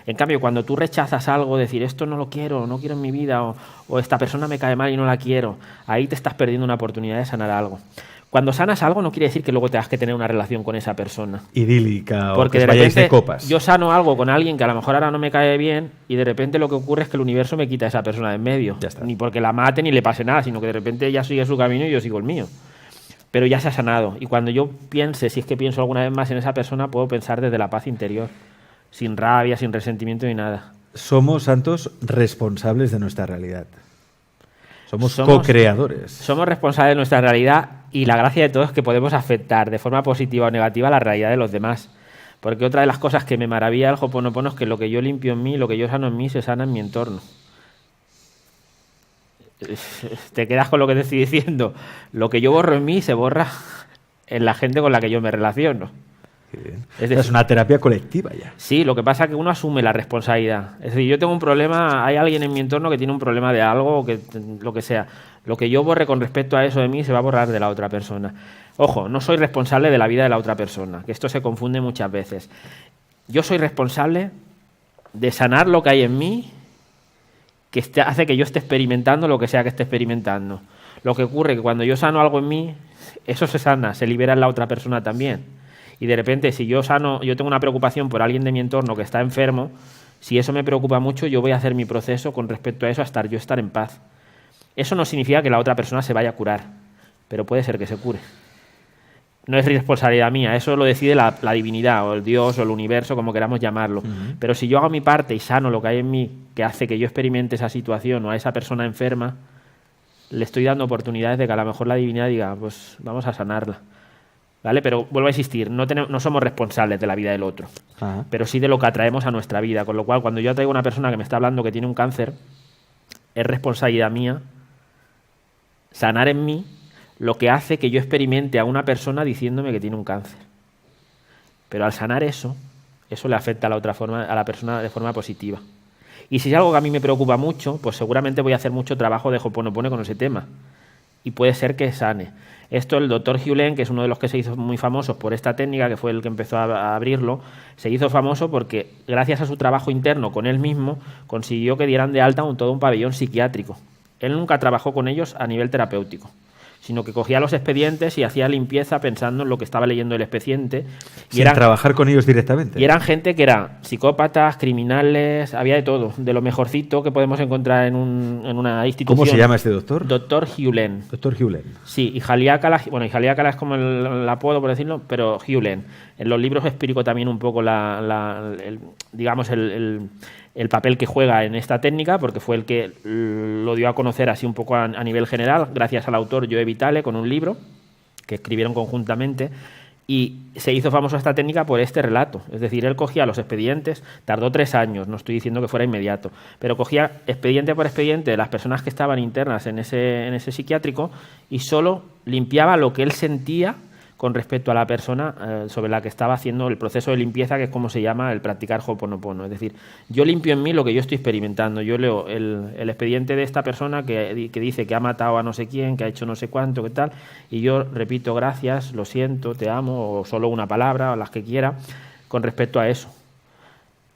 En cambio, cuando tú rechazas algo, decir esto no lo quiero, no quiero en mi vida, o esta persona me cae mal y no la quiero, ahí te estás perdiendo una oportunidad de sanar algo. Cuando sanas algo no quiere decir que luego tengas que tener una relación con esa persona. Idílica, porque o que de repente de copas. Yo sano algo con alguien que a lo mejor ahora no me cae bien y de repente lo que ocurre es que el universo me quita a esa persona de en medio. Ya está. Ni porque la mate ni le pase nada, sino que de repente ella sigue su camino y yo sigo el mío. Pero ya se ha sanado. Y cuando yo piense, si es que pienso alguna vez más en esa persona, puedo pensar desde la paz interior. Sin rabia, sin resentimiento ni nada. Somos, santos, responsables de nuestra realidad. Somos co-creadores. Somos responsables de nuestra realidad y la gracia de todo es que podemos afectar de forma positiva o negativa la realidad de los demás. Porque otra de las cosas que me maravilla del Ho'oponopono es que lo que yo limpio en mí, lo que yo sano en mí, se sana en mi entorno. Te quedas con lo que te estoy diciendo. Lo que yo borro en mí se borra en la gente con la que yo me relaciono. Es una terapia colectiva ya. Sí, lo que pasa es que uno asume la responsabilidad. Es decir, yo tengo un problema, hay alguien en mi entorno que tiene un problema de algo, lo que sea. Lo que yo borre con respecto a eso de mí se va a borrar de la otra persona. Ojo, no soy responsable de la vida de la otra persona, que esto se confunde muchas veces. Yo soy responsable de sanar lo que hay en mí que hace que yo esté experimentando lo que sea que esté experimentando. Lo que ocurre es que cuando yo sano algo en mí, eso se sana, se libera en la otra persona también. Y de repente, si yo tengo una preocupación por alguien de mi entorno que está enfermo, si eso me preocupa mucho, yo voy a hacer mi proceso con respecto a eso hasta yo estar en paz. Eso no significa que la otra persona se vaya a curar, pero puede ser que se cure. No es responsabilidad mía, eso lo decide la divinidad, o el Dios, o el universo, como queramos llamarlo. Pero si yo hago mi parte y sano lo que hay en mí, que hace que yo experimente esa situación o a esa persona enferma, le estoy dando oportunidades de que a lo mejor la divinidad diga, pues vamos a sanarla. ¿vale? Pero vuelvo a insistir, no somos responsables de la vida del otro, Ajá. pero sí de lo que atraemos a nuestra vida. Con lo cual, cuando yo traigo a una persona que me está hablando que tiene un cáncer, es responsabilidad mía sanar en mí lo que hace que yo experimente a una persona diciéndome que tiene un cáncer. Pero al sanar eso le afecta a la persona de forma positiva. Y si es algo que a mí me preocupa mucho, pues seguramente voy a hacer mucho trabajo de Ho'oponopono con ese tema. Y puede ser que sane. Esto el doctor Hugh Lane, que es uno de los que se hizo muy famosos por esta técnica, que fue el que empezó a abrirlo, se hizo famoso porque gracias a su trabajo interno con él mismo consiguió que dieran de alta todo un pabellón psiquiátrico. Él nunca trabajó con ellos a nivel terapéutico, sino que cogía los expedientes y hacía limpieza pensando en lo que estaba leyendo el expediente. Sin trabajar con ellos directamente. Y eran gente que eran psicópatas, criminales, había de todo, de lo mejorcito que podemos encontrar en una institución. ¿Cómo se llama este doctor? Doctor Hugh Lane. Doctor Hugh Lane. Sí, y Haleakala, Haleakala es como el apodo, por decirlo, pero Hugh Lane. En los libros explico también un poco el papel que juega en esta técnica, porque fue el que lo dio a conocer así un poco a nivel general, gracias al autor Joe Vitale, con un libro que escribieron conjuntamente, y se hizo famosa esta técnica por este relato. Es decir, él cogía los expedientes, tardó 3 años, no estoy diciendo que fuera inmediato, pero cogía expediente por expediente de las personas que estaban internas en ese psiquiátrico y solo limpiaba lo que él sentía con respecto a la persona sobre la que estaba haciendo el proceso de limpieza, que es como se llama el practicar Ho'oponopono. Es decir, yo limpio en mí lo que yo estoy experimentando. Yo leo el expediente de esta persona que dice que ha matado a no sé quién, que ha hecho no sé cuánto, qué tal, y yo repito gracias, lo siento, te amo, o solo una palabra, o las que quiera, con respecto a eso.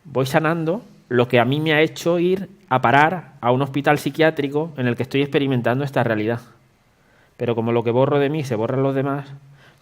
Voy sanando lo que a mí me ha hecho ir a parar a un hospital psiquiátrico en el que estoy experimentando esta realidad. Pero como lo que borro de mí se borran los demás,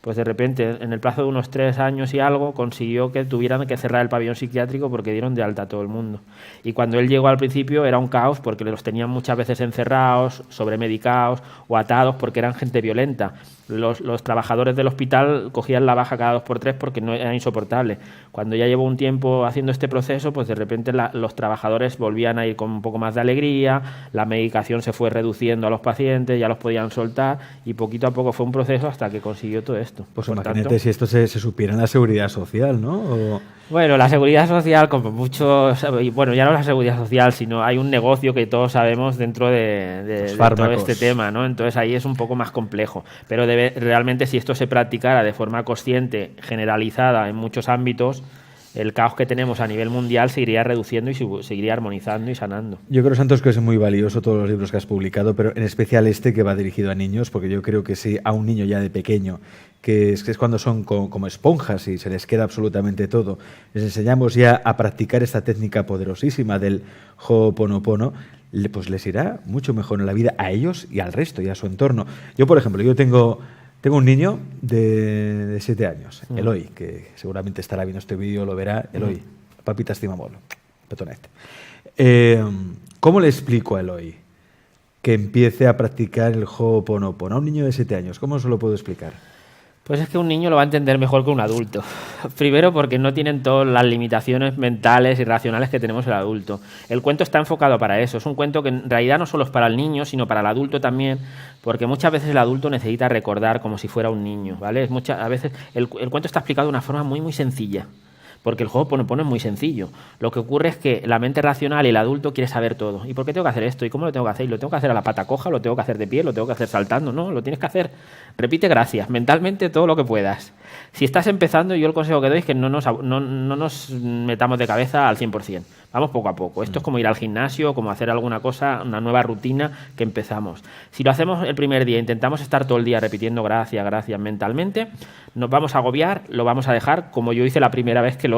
pues de repente, en el plazo de unos 3 años y algo, consiguió que tuvieran que cerrar el pabellón psiquiátrico porque dieron de alta a todo el mundo. Y cuando él llegó al principio era un caos porque los tenían muchas veces encerrados, sobremedicados o atados porque eran gente violenta. Los trabajadores del hospital cogían la baja cada 2 por 3 porque no era insoportable. Cuando ya llevó un tiempo haciendo este proceso, pues de repente los trabajadores volvían a ir con un poco más de alegría, la medicación se fue reduciendo a los pacientes, ya los podían soltar y poquito a poco fue un proceso hasta que consiguió todo esto. Pues Por imagínate tanto, si esto se supiera en la seguridad social, ¿no? Bueno, la seguridad social, como muchos, bueno, ya no la seguridad social, sino hay un negocio que todos sabemos dentro de todo este tema, ¿no? Entonces ahí es un poco más complejo. Pero realmente si esto se practicara de forma consciente, generalizada en muchos ámbitos, el caos que tenemos a nivel mundial se iría reduciendo y se iría armonizando y sanando. Yo creo, Santos, que es muy valioso todos los libros que has publicado, pero en especial este que va dirigido a niños, porque yo creo que si a un niño ya de pequeño, que es cuando son como esponjas y se les queda absolutamente todo, les enseñamos ya a practicar esta técnica poderosísima del Ho'oponopono, pues les irá mucho mejor en la vida a ellos y al resto y a su entorno. Yo, por ejemplo, tengo un niño de 7 años, Eloy, que seguramente estará viendo este vídeo, lo verá. Eloy, papita estimamolo, petonet. ¿Cómo le explico a Eloy que empiece a practicar el Ho'oponopono? A un niño de 7 años, ¿cómo se lo puedo explicar? Pues es que un niño lo va a entender mejor que un adulto. Primero porque no tienen todas las limitaciones mentales y racionales que tenemos el adulto. El cuento está enfocado para eso. Es un cuento que en realidad no solo es para el niño, sino para el adulto también, porque muchas veces el adulto necesita recordar como si fuera un niño, ¿vale? A veces el cuento está explicado de una forma muy, muy sencilla. Porque el Ho'oponopono es muy sencillo. Lo que ocurre es que la mente racional y el adulto quiere saber todo. ¿Y por qué tengo que hacer esto? ¿Y cómo lo tengo que hacer? ¿Y lo tengo que hacer a la pata coja? ¿Lo tengo que hacer de pie? ¿Lo tengo que hacer saltando? No, lo tienes que hacer. Repite gracias, mentalmente todo lo que puedas. Si estás empezando, yo el consejo que doy es que no nos metamos de cabeza al 100%. Vamos poco a poco. Esto es como ir al gimnasio, como hacer alguna cosa, una nueva rutina que empezamos. Si lo hacemos el primer día, intentamos estar todo el día repitiendo gracias, gracias mentalmente, nos vamos a agobiar, lo vamos a dejar como yo hice la primera vez que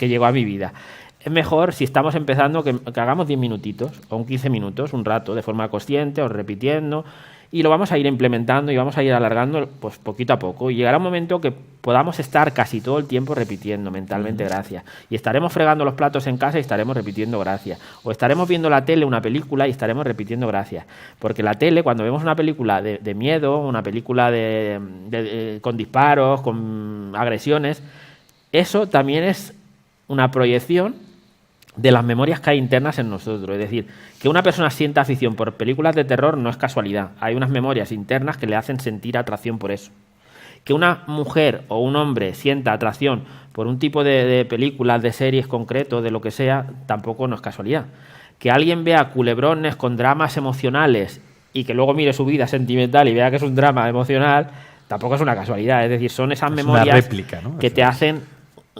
llegó a mi vida. Es mejor, si estamos empezando, que hagamos 10 minutitos o 15 minutos, un rato, de forma consciente o repitiendo, y lo vamos a ir implementando y vamos a ir alargando pues poquito a poco. Y llegará un momento que podamos estar casi todo el tiempo repitiendo mentalmente gracias. Y estaremos fregando los platos en casa y estaremos repitiendo gracias. O estaremos viendo la tele, una película, y estaremos repitiendo gracias. Porque la tele, cuando vemos una película de miedo, una película con disparos, con agresiones, eso también es una proyección de las memorias que hay internas en nosotros. Es decir, que una persona sienta afición por películas de terror no es casualidad. Hay unas memorias internas que le hacen sentir atracción por eso. Que una mujer o un hombre sienta atracción por un tipo de películas, de series concretos, de lo que sea, tampoco no es casualidad. Que alguien vea culebrones con dramas emocionales y que luego mire su vida sentimental y vea que es un drama emocional, tampoco es una casualidad. Es decir, son esas memorias una réplica, ¿no? que te hacen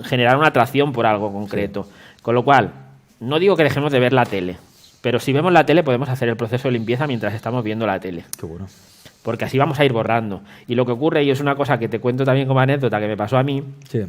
generar una atracción por algo concreto. Sí. Con lo cual, no digo que dejemos de ver la tele, pero si vemos la tele podemos hacer el proceso de limpieza mientras estamos viendo la tele. Qué bueno. Porque así vamos a ir borrando. Y lo que ocurre, y es una cosa que te cuento también como anécdota que me pasó a mí, sí.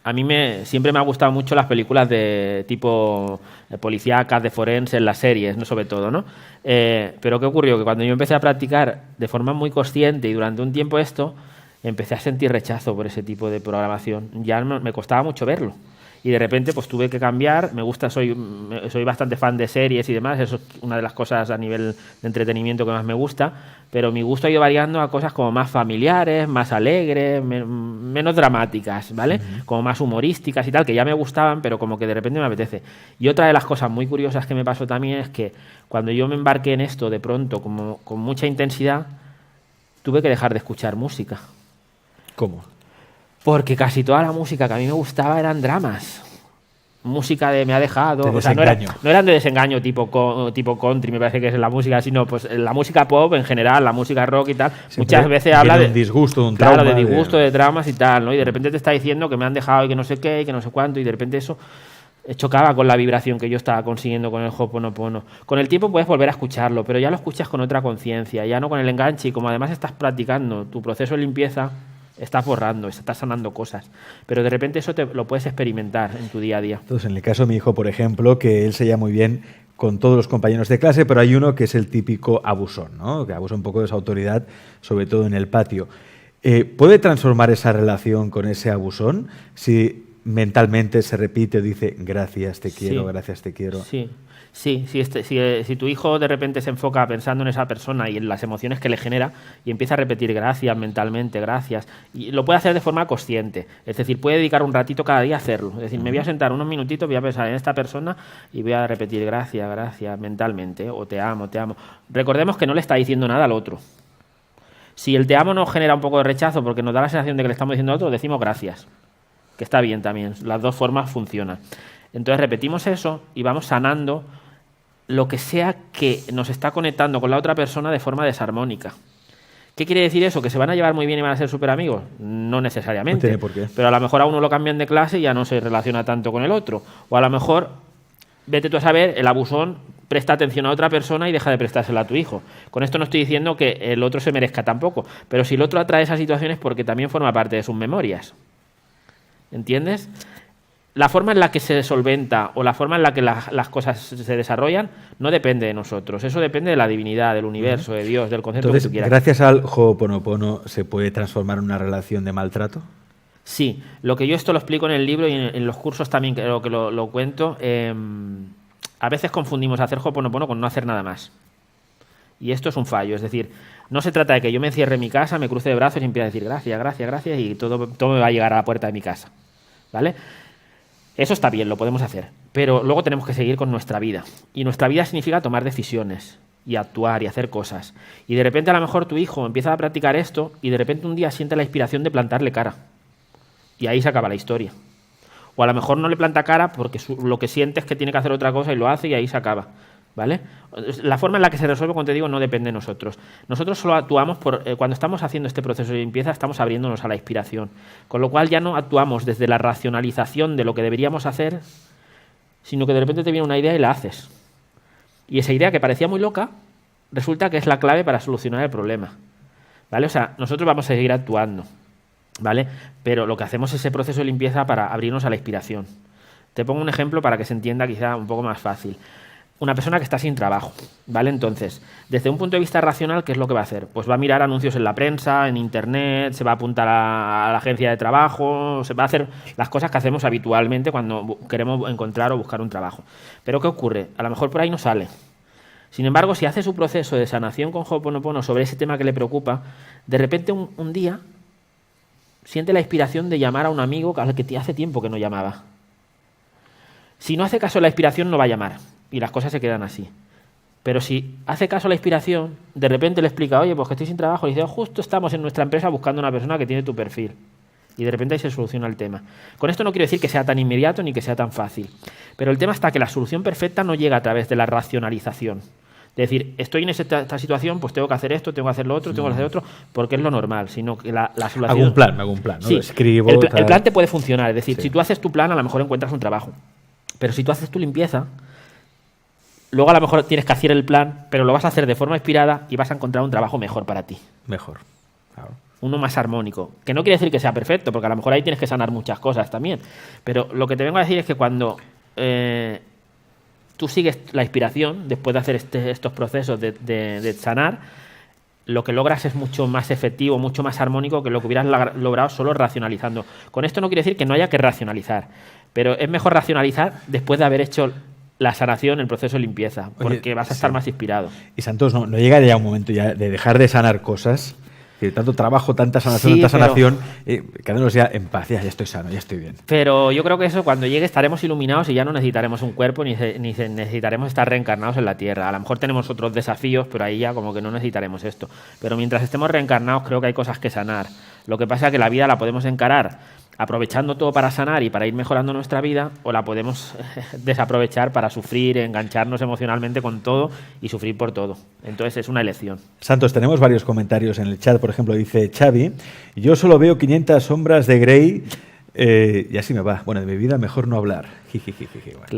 A mí siempre me ha gustado mucho las películas de tipo policíacas, de forense, en las series, ¿no? Sobre todo, ¿no? Pero ¿qué ocurrió? Que cuando yo empecé a practicar de forma muy consciente y durante un tiempo esto, empecé a sentir rechazo por ese tipo de programación. Ya me costaba mucho verlo. Y de repente pues tuve que cambiar. Me gusta, soy bastante fan de series y demás. Eso es una de las cosas a nivel de entretenimiento que más me gusta. Pero mi gusto ha ido variando a cosas como más familiares, más alegres, menos dramáticas, ¿vale? Como más humorísticas y tal, que ya me gustaban, pero como que de repente me apetece. Y otra de las cosas muy curiosas que me pasó también es que cuando yo me embarqué en esto de pronto, como con mucha intensidad, tuve que dejar de escuchar música. ¿Cómo? Porque casi toda la música que a mí me gustaba eran dramas. Música de me ha dejado. O sea, no eran de desengaño tipo country, me parece que es la música, sino pues la música pop en general, la música rock y tal. Siempre muchas veces habla de un disgusto, de un trauma. Claro, de disgusto, de traumas y tal, ¿no? Y de repente te está diciendo que me han dejado y que no sé qué, y que no sé cuánto, y de repente eso chocaba con la vibración que yo estaba consiguiendo con el Ho'oponopono. Con el tiempo puedes volver a escucharlo, pero ya lo escuchas con otra conciencia, ya no con el enganche, y como además estás practicando tu proceso de limpieza, estás borrando, estás sanando cosas. Pero de repente eso lo puedes experimentar en tu día a día. Entonces, en el caso de mi hijo, por ejemplo, que él se lleva muy bien con todos los compañeros de clase, pero hay uno que es el típico abusón, ¿no? Que abusa un poco de esa autoridad, sobre todo en el patio. ¿Puede transformar esa relación con ese abusón si mentalmente se repite o dice gracias, te quiero, gracias, te quiero? Sí. Sí, si tu hijo de repente se enfoca pensando en esa persona y en las emociones que le genera y empieza a repetir gracias mentalmente, gracias, y lo puede hacer de forma consciente, es decir, puede dedicar un ratito cada día a hacerlo, es decir, me voy a sentar unos minutitos, voy a pensar en esta persona y voy a repetir gracias, gracias mentalmente, o te amo, te amo. Recordemos que no le está diciendo nada al otro. Si el te amo nos genera un poco de rechazo porque nos da la sensación de que le estamos diciendo a otro, decimos gracias, que está bien también, las dos formas funcionan. Entonces repetimos eso y vamos sanando lo que sea que nos está conectando con la otra persona de forma desarmónica. ¿Qué quiere decir eso? ¿Que se van a llevar muy bien y van a ser súper amigos? No necesariamente. No tiene por qué. Pero a lo mejor a uno lo cambian de clase y ya no se relaciona tanto con el otro. O a lo mejor, vete tú a saber, el abusón presta atención a otra persona y deja de prestársela a tu hijo. Con esto no estoy diciendo que el otro se merezca tampoco, pero si el otro atrae esas situaciones porque también forma parte de sus memorias. ¿Entiendes? La forma en la que se solventa o la forma en la que las cosas se desarrollan no depende de nosotros. Eso depende de la divinidad, del universo, de Dios, del concepto que tú quieras. Gracias al Ho'oponopono, ¿se puede transformar en una relación de maltrato? Sí. Lo que yo esto lo explico en el libro y en los cursos también creo que lo cuento. A veces confundimos hacer Ho'oponopono con no hacer nada más. Y esto es un fallo. Es decir, no se trata de que yo me encierre en mi casa, me cruce de brazos y empiece a decir gracias, gracias, gracias y todo me va a llegar a la puerta de mi casa. ¿Vale? Eso está bien, lo podemos hacer, pero luego tenemos que seguir con nuestra vida. Y nuestra vida significa tomar decisiones y actuar y hacer cosas. Y de repente a lo mejor tu hijo empieza a practicar esto y de repente un día siente la inspiración de plantarle cara. Y ahí se acaba la historia. O a lo mejor no le planta cara porque lo que siente es que tiene que hacer otra cosa y lo hace y ahí se acaba. ¿Vale? La forma en la que se resuelve, como te digo, no depende de nosotros. Nosotros solo actuamos cuando estamos haciendo este proceso de limpieza, estamos abriéndonos a la inspiración. Con lo cual ya no actuamos desde la racionalización de lo que deberíamos hacer, sino que de repente te viene una idea y la haces. Y esa idea que parecía muy loca, resulta que es la clave para solucionar el problema. ¿Vale? O sea, nosotros vamos a seguir actuando, ¿vale? Pero lo que hacemos es ese proceso de limpieza para abrirnos a la inspiración. Te pongo un ejemplo para que se entienda quizá un poco más fácil. Una persona que está sin trabajo, ¿vale? Entonces, desde un punto de vista racional, ¿qué es lo que va a hacer? Pues va a mirar anuncios en la prensa, en internet, se va a apuntar a la agencia de trabajo, se va a hacer las cosas que hacemos habitualmente cuando queremos encontrar o buscar un trabajo. Pero ¿qué ocurre? A lo mejor por ahí no sale. Sin embargo, si hace su proceso de sanación con Ho'oponopono sobre ese tema que le preocupa, de repente un día siente la inspiración de llamar a un amigo al que hace tiempo que no llamaba. Si no hace caso de la inspiración, no va a llamar. Y las cosas se quedan así. Pero si hace caso a la inspiración, de repente le explica, oye, pues que estoy sin trabajo, y dice, justo estamos en nuestra empresa buscando una persona que tiene tu perfil. Y de repente ahí se soluciona el tema. Con esto no quiero decir que sea tan inmediato ni que sea tan fácil. Pero el tema está que la solución perfecta no llega a través de la racionalización. Es decir, estoy en esta situación, pues tengo que hacer esto, tengo que hacer lo otro, tengo que hacer otro, porque es lo normal, sino que la solución... Hago un plan, ¿no? Sí, Lo escribo... El plan te puede funcionar. Es decir, Sí. si tú haces tu plan, a lo mejor encuentras un trabajo. Pero si tú haces tu limpieza, luego a lo mejor tienes que hacer el plan, pero lo vas a hacer de forma inspirada y vas a encontrar un trabajo mejor para ti. Mejor, claro. Uno más armónico. Que no quiere decir que sea perfecto, porque a lo mejor ahí tienes que sanar muchas cosas también. Pero lo que te vengo a decir es que cuando tú sigues la inspiración, después de hacer estos procesos de sanar, lo que logras es mucho más efectivo, mucho más armónico que lo que hubieras logrado solo racionalizando. Con esto no quiere decir que no haya que racionalizar, pero es mejor racionalizar después de haber hecho la sanación, el proceso de limpieza, porque vas a estar más inspirado. Y Santos, ¿no llega ya un momento ya de dejar de sanar cosas? Que tanto trabajo, tanta sanación, Sí, tanta sanación, quedarnos ya en paz, ya estoy sano, ya estoy bien. Pero yo creo que eso, cuando llegue, estaremos iluminados y ya no necesitaremos un cuerpo ni necesitaremos estar reencarnados en la Tierra. A lo mejor tenemos otros desafíos, pero ahí ya como que no necesitaremos esto. Pero mientras estemos reencarnados, creo que hay cosas que sanar. Lo que pasa es que la vida la podemos encarar aprovechando todo para sanar y para ir mejorando nuestra vida, o la podemos desaprovechar para sufrir, engancharnos emocionalmente con todo y sufrir por todo. Entonces es una elección. Santos, tenemos varios comentarios en el chat. Por ejemplo, dice Xavi, yo solo veo 500 sombras de Grey y así me va. Bueno, de mi vida mejor no hablar.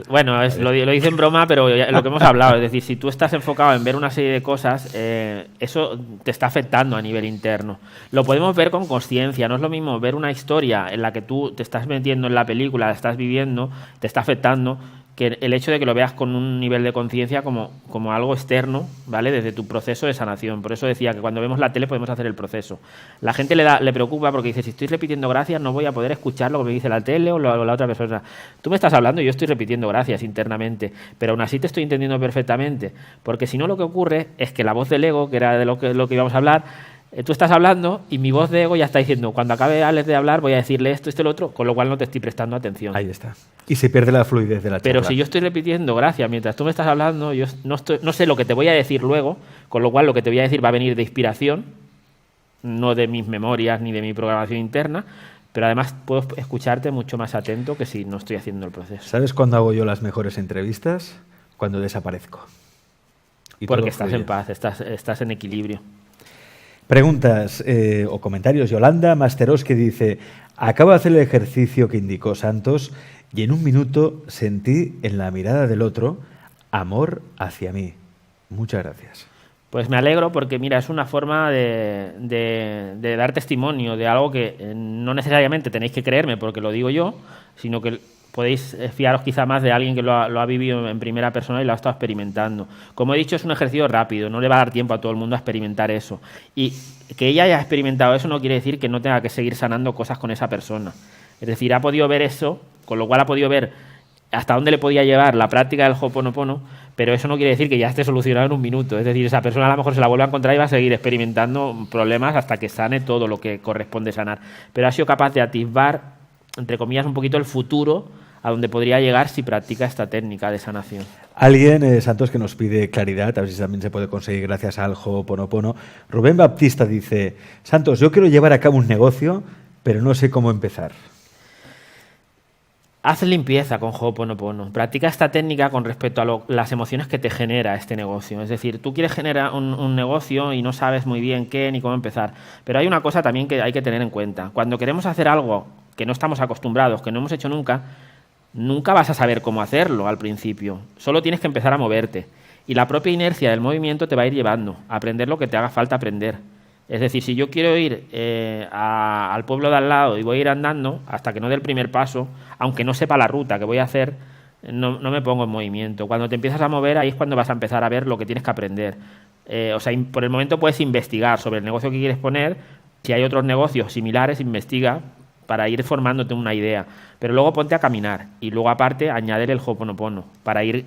Bueno, lo dice en broma, pero lo que hemos hablado, es decir, si tú estás enfocado en ver una serie de cosas, eso te está afectando a nivel interno. Lo podemos ver con consciencia, no es lo mismo ver una historia en la que tú te estás metiendo en la película, la estás viviendo, te está afectando, que el hecho de que lo veas con un nivel de conciencia como algo externo, ¿vale? Desde tu proceso de sanación. Por eso decía que cuando vemos la tele podemos hacer el proceso. La gente le preocupa porque dice, si estoy repitiendo gracias no voy a poder escuchar lo que me dice la tele o la otra persona. Tú me estás hablando y yo estoy repitiendo gracias internamente, pero aún así te estoy entendiendo perfectamente, porque si no lo que ocurre es que la voz del ego, que era de lo que íbamos a hablar, tú estás hablando y mi voz de ego ya está diciendo, cuando acabe Alex de hablar voy a decirle esto, lo otro, con lo cual no te estoy prestando atención. Ahí está. Y se pierde la fluidez de la charla. Pero si yo estoy repitiendo gracias mientras tú me estás hablando, yo no sé lo que te voy a decir luego, con lo cual lo que te voy a decir va a venir de inspiración, no de mis memorias ni de mi programación interna, pero además puedo escucharte mucho más atento que si no estoy haciendo el proceso. ¿Sabes cuándo hago yo las mejores entrevistas? Cuando desaparezco. Y porque estás en paz, estás en equilibrio. Preguntas o comentarios. Yolanda Masteros, que dice, acabo de hacer el ejercicio que indicó Santos y en un minuto sentí en la mirada del otro amor hacia mí. Muchas gracias. Pues me alegro porque, mira, es una forma de dar testimonio de algo que no necesariamente tenéis que creerme porque lo digo yo, sino que podéis fiaros quizá más de alguien que lo ha vivido en primera persona y lo ha estado experimentando. Como he dicho, es un ejercicio rápido, no le va a dar tiempo a todo el mundo a experimentar eso. Y que ella haya experimentado eso no quiere decir que no tenga que seguir sanando cosas con esa persona. Es decir, ha podido ver eso, con lo cual ha podido ver hasta dónde le podía llevar la práctica del Ho'oponopono, pero eso no quiere decir que ya esté solucionado en un minuto. Es decir, esa persona a lo mejor se la vuelve a encontrar y va a seguir experimentando problemas hasta que sane todo lo que corresponde sanar. Pero ha sido capaz de atisbar, entre comillas, un poquito el futuro a donde podría llegar si practica esta técnica de sanación. Alguien, Santos, que nos pide claridad, a ver si también se puede conseguir gracias al Ho'oponopono. Rubén Baptista dice, Santos, yo quiero llevar a cabo un negocio, pero no sé cómo empezar. Haz limpieza con Ho'oponopono. Practica esta técnica con respecto a las emociones que te genera este negocio. Es decir, tú quieres generar un negocio y no sabes muy bien qué ni cómo empezar. Pero hay una cosa también que hay que tener en cuenta. Cuando queremos hacer algo que no estamos acostumbrados, que no hemos hecho nunca vas a saber cómo hacerlo al principio. Solo tienes que empezar a moverte. Y la propia inercia del movimiento te va a ir llevando a aprender lo que te haga falta aprender. Es decir, si yo quiero ir al pueblo de al lado y voy a ir andando hasta que no dé el primer paso, aunque no sepa la ruta que voy a hacer, no me pongo en movimiento. Cuando te empiezas a mover, ahí es cuando vas a empezar a ver lo que tienes que aprender. Por el momento puedes investigar sobre el negocio que quieres poner. Si hay otros negocios similares, investiga para ir formándote una idea. Pero luego ponte a caminar y luego aparte añadir el Ho'oponopono para ir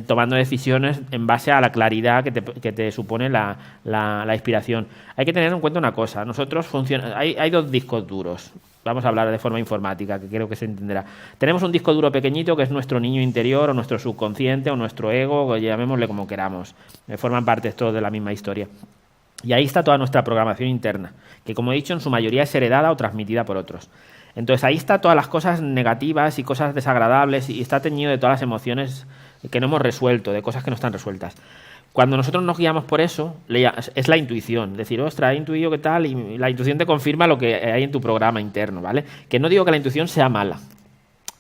tomando decisiones en base a la claridad que te supone la inspiración. Hay que tener en cuenta una cosa. Nosotros hay dos discos duros. Vamos a hablar de forma informática, que creo que se entenderá. Tenemos un disco duro pequeñito que es nuestro niño interior o nuestro subconsciente o nuestro ego, o llamémosle como queramos. Forman parte todos de la misma historia. Y ahí está toda nuestra programación interna, que como he dicho en su mayoría es heredada o transmitida por otros. Entonces ahí está todas las cosas negativas y cosas desagradables y está teñido de todas las emociones que no hemos resuelto, de cosas que no están resueltas. Cuando nosotros nos guiamos por eso, es la intuición. Decir, ostras, he intuido qué tal, y la intuición te confirma lo que hay en tu programa interno, ¿vale? Que no digo que la intuición sea mala.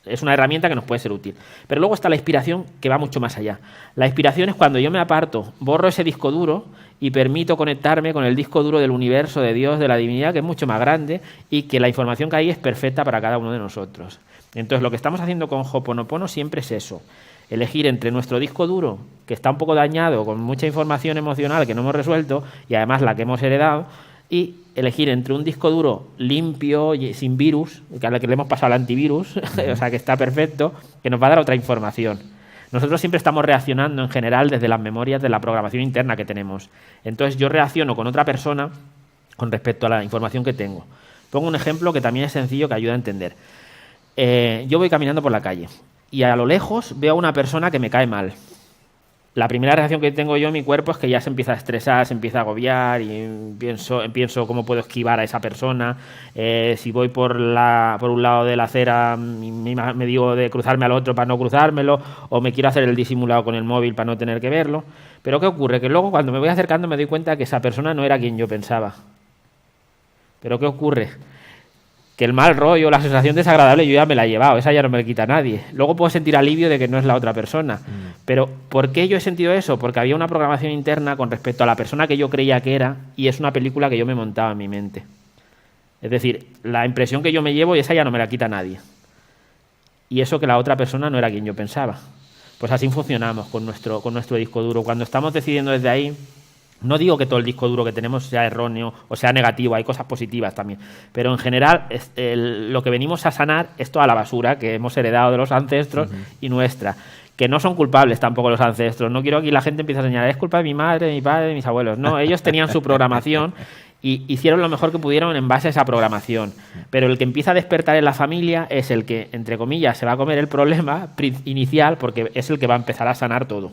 Es una herramienta que nos puede ser útil. Pero luego está la inspiración, que va mucho más allá. La inspiración es cuando yo me aparto, borro ese disco duro y permito conectarme con el disco duro del universo, de Dios, de la divinidad, que es mucho más grande y que la información que hay es perfecta para cada uno de nosotros. Entonces, lo que estamos haciendo con Ho'oponopono siempre es eso. Elegir entre nuestro disco duro, que está un poco dañado, con mucha información emocional que no hemos resuelto, y además la que hemos heredado, y elegir entre un disco duro limpio, sin virus, a la que le hemos pasado el antivirus, o sea, que está perfecto, que nos va a dar otra información. Nosotros siempre estamos reaccionando en general desde las memorias de la programación interna que tenemos. Entonces yo reacciono con otra persona con respecto a la información que tengo. Pongo un ejemplo que también es sencillo, que ayuda a entender. Yo voy caminando por la calle y a lo lejos veo a una persona que me cae mal. La primera reacción que tengo yo en mi cuerpo es que ya se empieza a estresar, se empieza a agobiar y pienso cómo puedo esquivar a esa persona. Si voy por un lado de la acera, me digo de cruzarme al otro para no cruzármelo, o me quiero hacer el disimulado con el móvil para no tener que verlo. Pero ¿qué ocurre? Que luego cuando me voy acercando me doy cuenta que esa persona no era quien yo pensaba. ¿Pero qué ocurre? Que el mal rollo, la sensación desagradable yo ya me la he llevado, esa ya no me la quita nadie. Luego puedo sentir alivio de que no es la otra persona. Pero ¿por qué yo he sentido eso? Porque había una programación interna con respecto a la persona que yo creía que era, y es una película que yo me montaba en mi mente. Es decir, la impresión que yo me llevo, y esa ya no me la quita nadie. Y eso que la otra persona no era quien yo pensaba. Pues así funcionamos con nuestro disco duro. Cuando estamos decidiendo desde ahí, no digo que todo el disco duro que tenemos sea erróneo o sea negativo, hay cosas positivas también, pero en general lo que venimos a sanar es toda la basura que hemos heredado de los ancestros y nuestra, que no son culpables tampoco los ancestros. No quiero que la gente empiece a señalar, es culpa de mi madre, de mi padre, de mis abuelos. No, ellos tenían su programación y hicieron lo mejor que pudieron en base a esa programación. Pero el que empieza a despertar en la familia es el que, entre comillas, se va a comer el problema inicial, porque es el que va a empezar a sanar todo.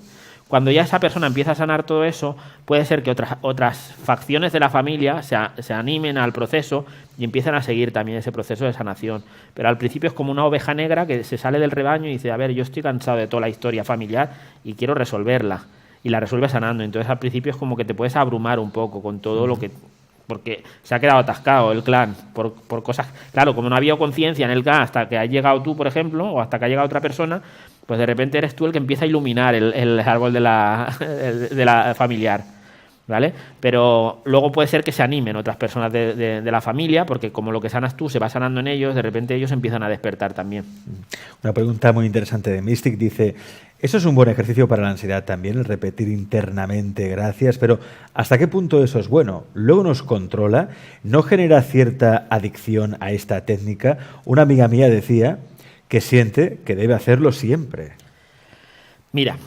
Cuando ya esa persona empieza a sanar todo eso, puede ser que otras facciones de la familia se animen al proceso y empiecen a seguir también ese proceso de sanación. Pero al principio es como una oveja negra que se sale del rebaño y dice, a ver, yo estoy cansado de toda la historia familiar y quiero resolverla. Y la resuelve sanando. Entonces al principio es como que te puedes abrumar un poco con todo lo que... Porque se ha quedado atascado el clan por cosas... Claro, como no ha habido conciencia en el clan hasta que has llegado tú, por ejemplo, o hasta que ha llegado otra persona, pues de repente eres tú el que empieza a iluminar el árbol de la familiar, ¿vale? Pero luego puede ser que se animen otras personas de la familia, porque como lo que sanas tú se va sanando en ellos, de repente ellos empiezan a despertar también. Una pregunta muy interesante de Mystic dice... Eso es un buen ejercicio para la ansiedad también, el repetir internamente gracias, pero ¿hasta qué punto eso es bueno? ¿Luego nos controla? ¿No genera cierta adicción a esta técnica? Una amiga mía decía que siente que debe hacerlo siempre. Mira,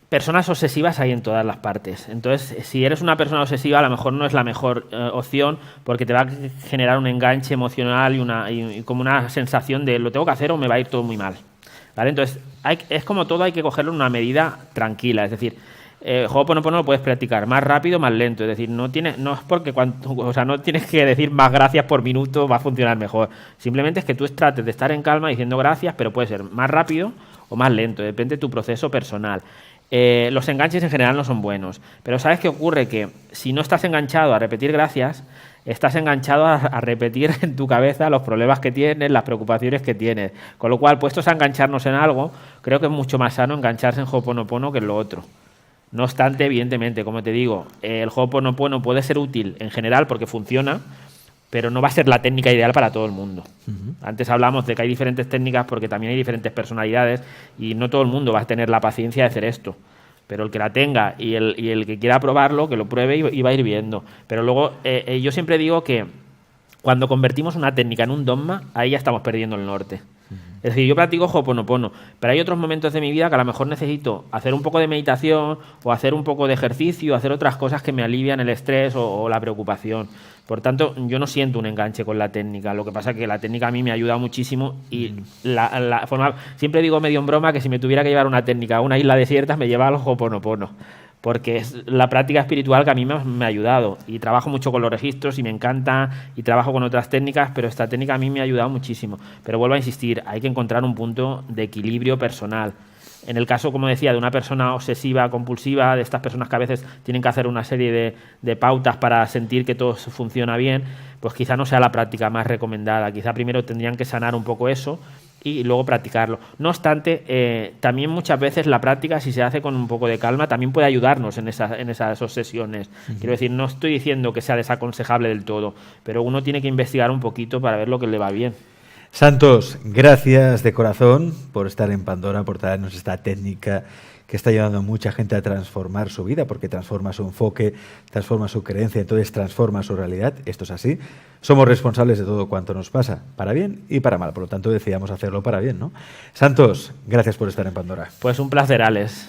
personas obsesivas hay en todas las partes. Entonces, si eres una persona obsesiva, a lo mejor no es la mejor opción, porque te va a generar un enganche emocional y como una sensación de lo tengo que hacer o me va a ir todo muy mal. ¿Vale? Entonces, es como todo, hay que cogerlo en una medida tranquila. Es decir, Ho'oponopono lo puedes practicar más rápido, más lento. Es decir, no es porque no tienes que decir más gracias por minuto, va a funcionar mejor. Simplemente es que tú trates de estar en calma diciendo gracias, pero puede ser más rápido o más lento, depende de tu proceso personal. Los enganches en general no son buenos, pero ¿sabes qué ocurre? Que si no estás enganchado a repetir gracias, estás enganchado a repetir en tu cabeza los problemas que tienes, las preocupaciones que tienes. Con lo cual, puestos a engancharnos en algo, creo que es mucho más sano engancharse en Ho'oponopono que en lo otro. No obstante, evidentemente, como te digo, el Ho'oponopono puede ser útil en general porque funciona, pero no va a ser la técnica ideal para todo el mundo. Antes hablamos de que hay diferentes técnicas porque también hay diferentes personalidades y no todo el mundo va a tener la paciencia de hacer esto. Pero el que la tenga y el que quiera probarlo, que lo pruebe y va a ir viendo. Pero luego, yo siempre digo que cuando convertimos una técnica en un dogma, ahí ya estamos perdiendo el norte. Es decir, yo practico Ho'oponopono, pero hay otros momentos de mi vida que a lo mejor necesito hacer un poco de meditación o hacer un poco de ejercicio, hacer otras cosas que me alivian el estrés o la preocupación. Por tanto, yo no siento un enganche con la técnica. Lo que pasa es que la técnica a mí me ha ayudado muchísimo y siempre digo medio en broma que si me tuviera que llevar una técnica a una isla desierta me lleva al Ho'oponopono, porque es la práctica espiritual que a mí me ha ayudado. Y trabajo mucho con los registros y me encanta, y trabajo con otras técnicas, pero esta técnica a mí me ha ayudado muchísimo. Pero vuelvo a insistir, hay que encontrar un punto de equilibrio personal. En el caso, como decía, de una persona obsesiva, compulsiva, de estas personas que a veces tienen que hacer una serie de pautas para sentir que todo funciona bien, pues quizá no sea la práctica más recomendada. Quizá primero tendrían que sanar un poco eso y luego practicarlo. No obstante, también muchas veces la práctica, si se hace con un poco de calma, también puede ayudarnos en esas obsesiones. Quiero decir, no estoy diciendo que sea desaconsejable del todo, pero uno tiene que investigar un poquito para ver lo que le va bien. Santos, gracias de corazón por estar en Pandora, por traernos esta técnica que está ayudando a mucha gente a transformar su vida, porque transforma su enfoque, transforma su creencia, entonces transforma su realidad. Esto es así. Somos responsables de todo cuanto nos pasa, para bien y para mal. Por lo tanto, decidamos hacerlo para bien, ¿no? Santos, gracias por estar en Pandora. Pues un placer, Alex.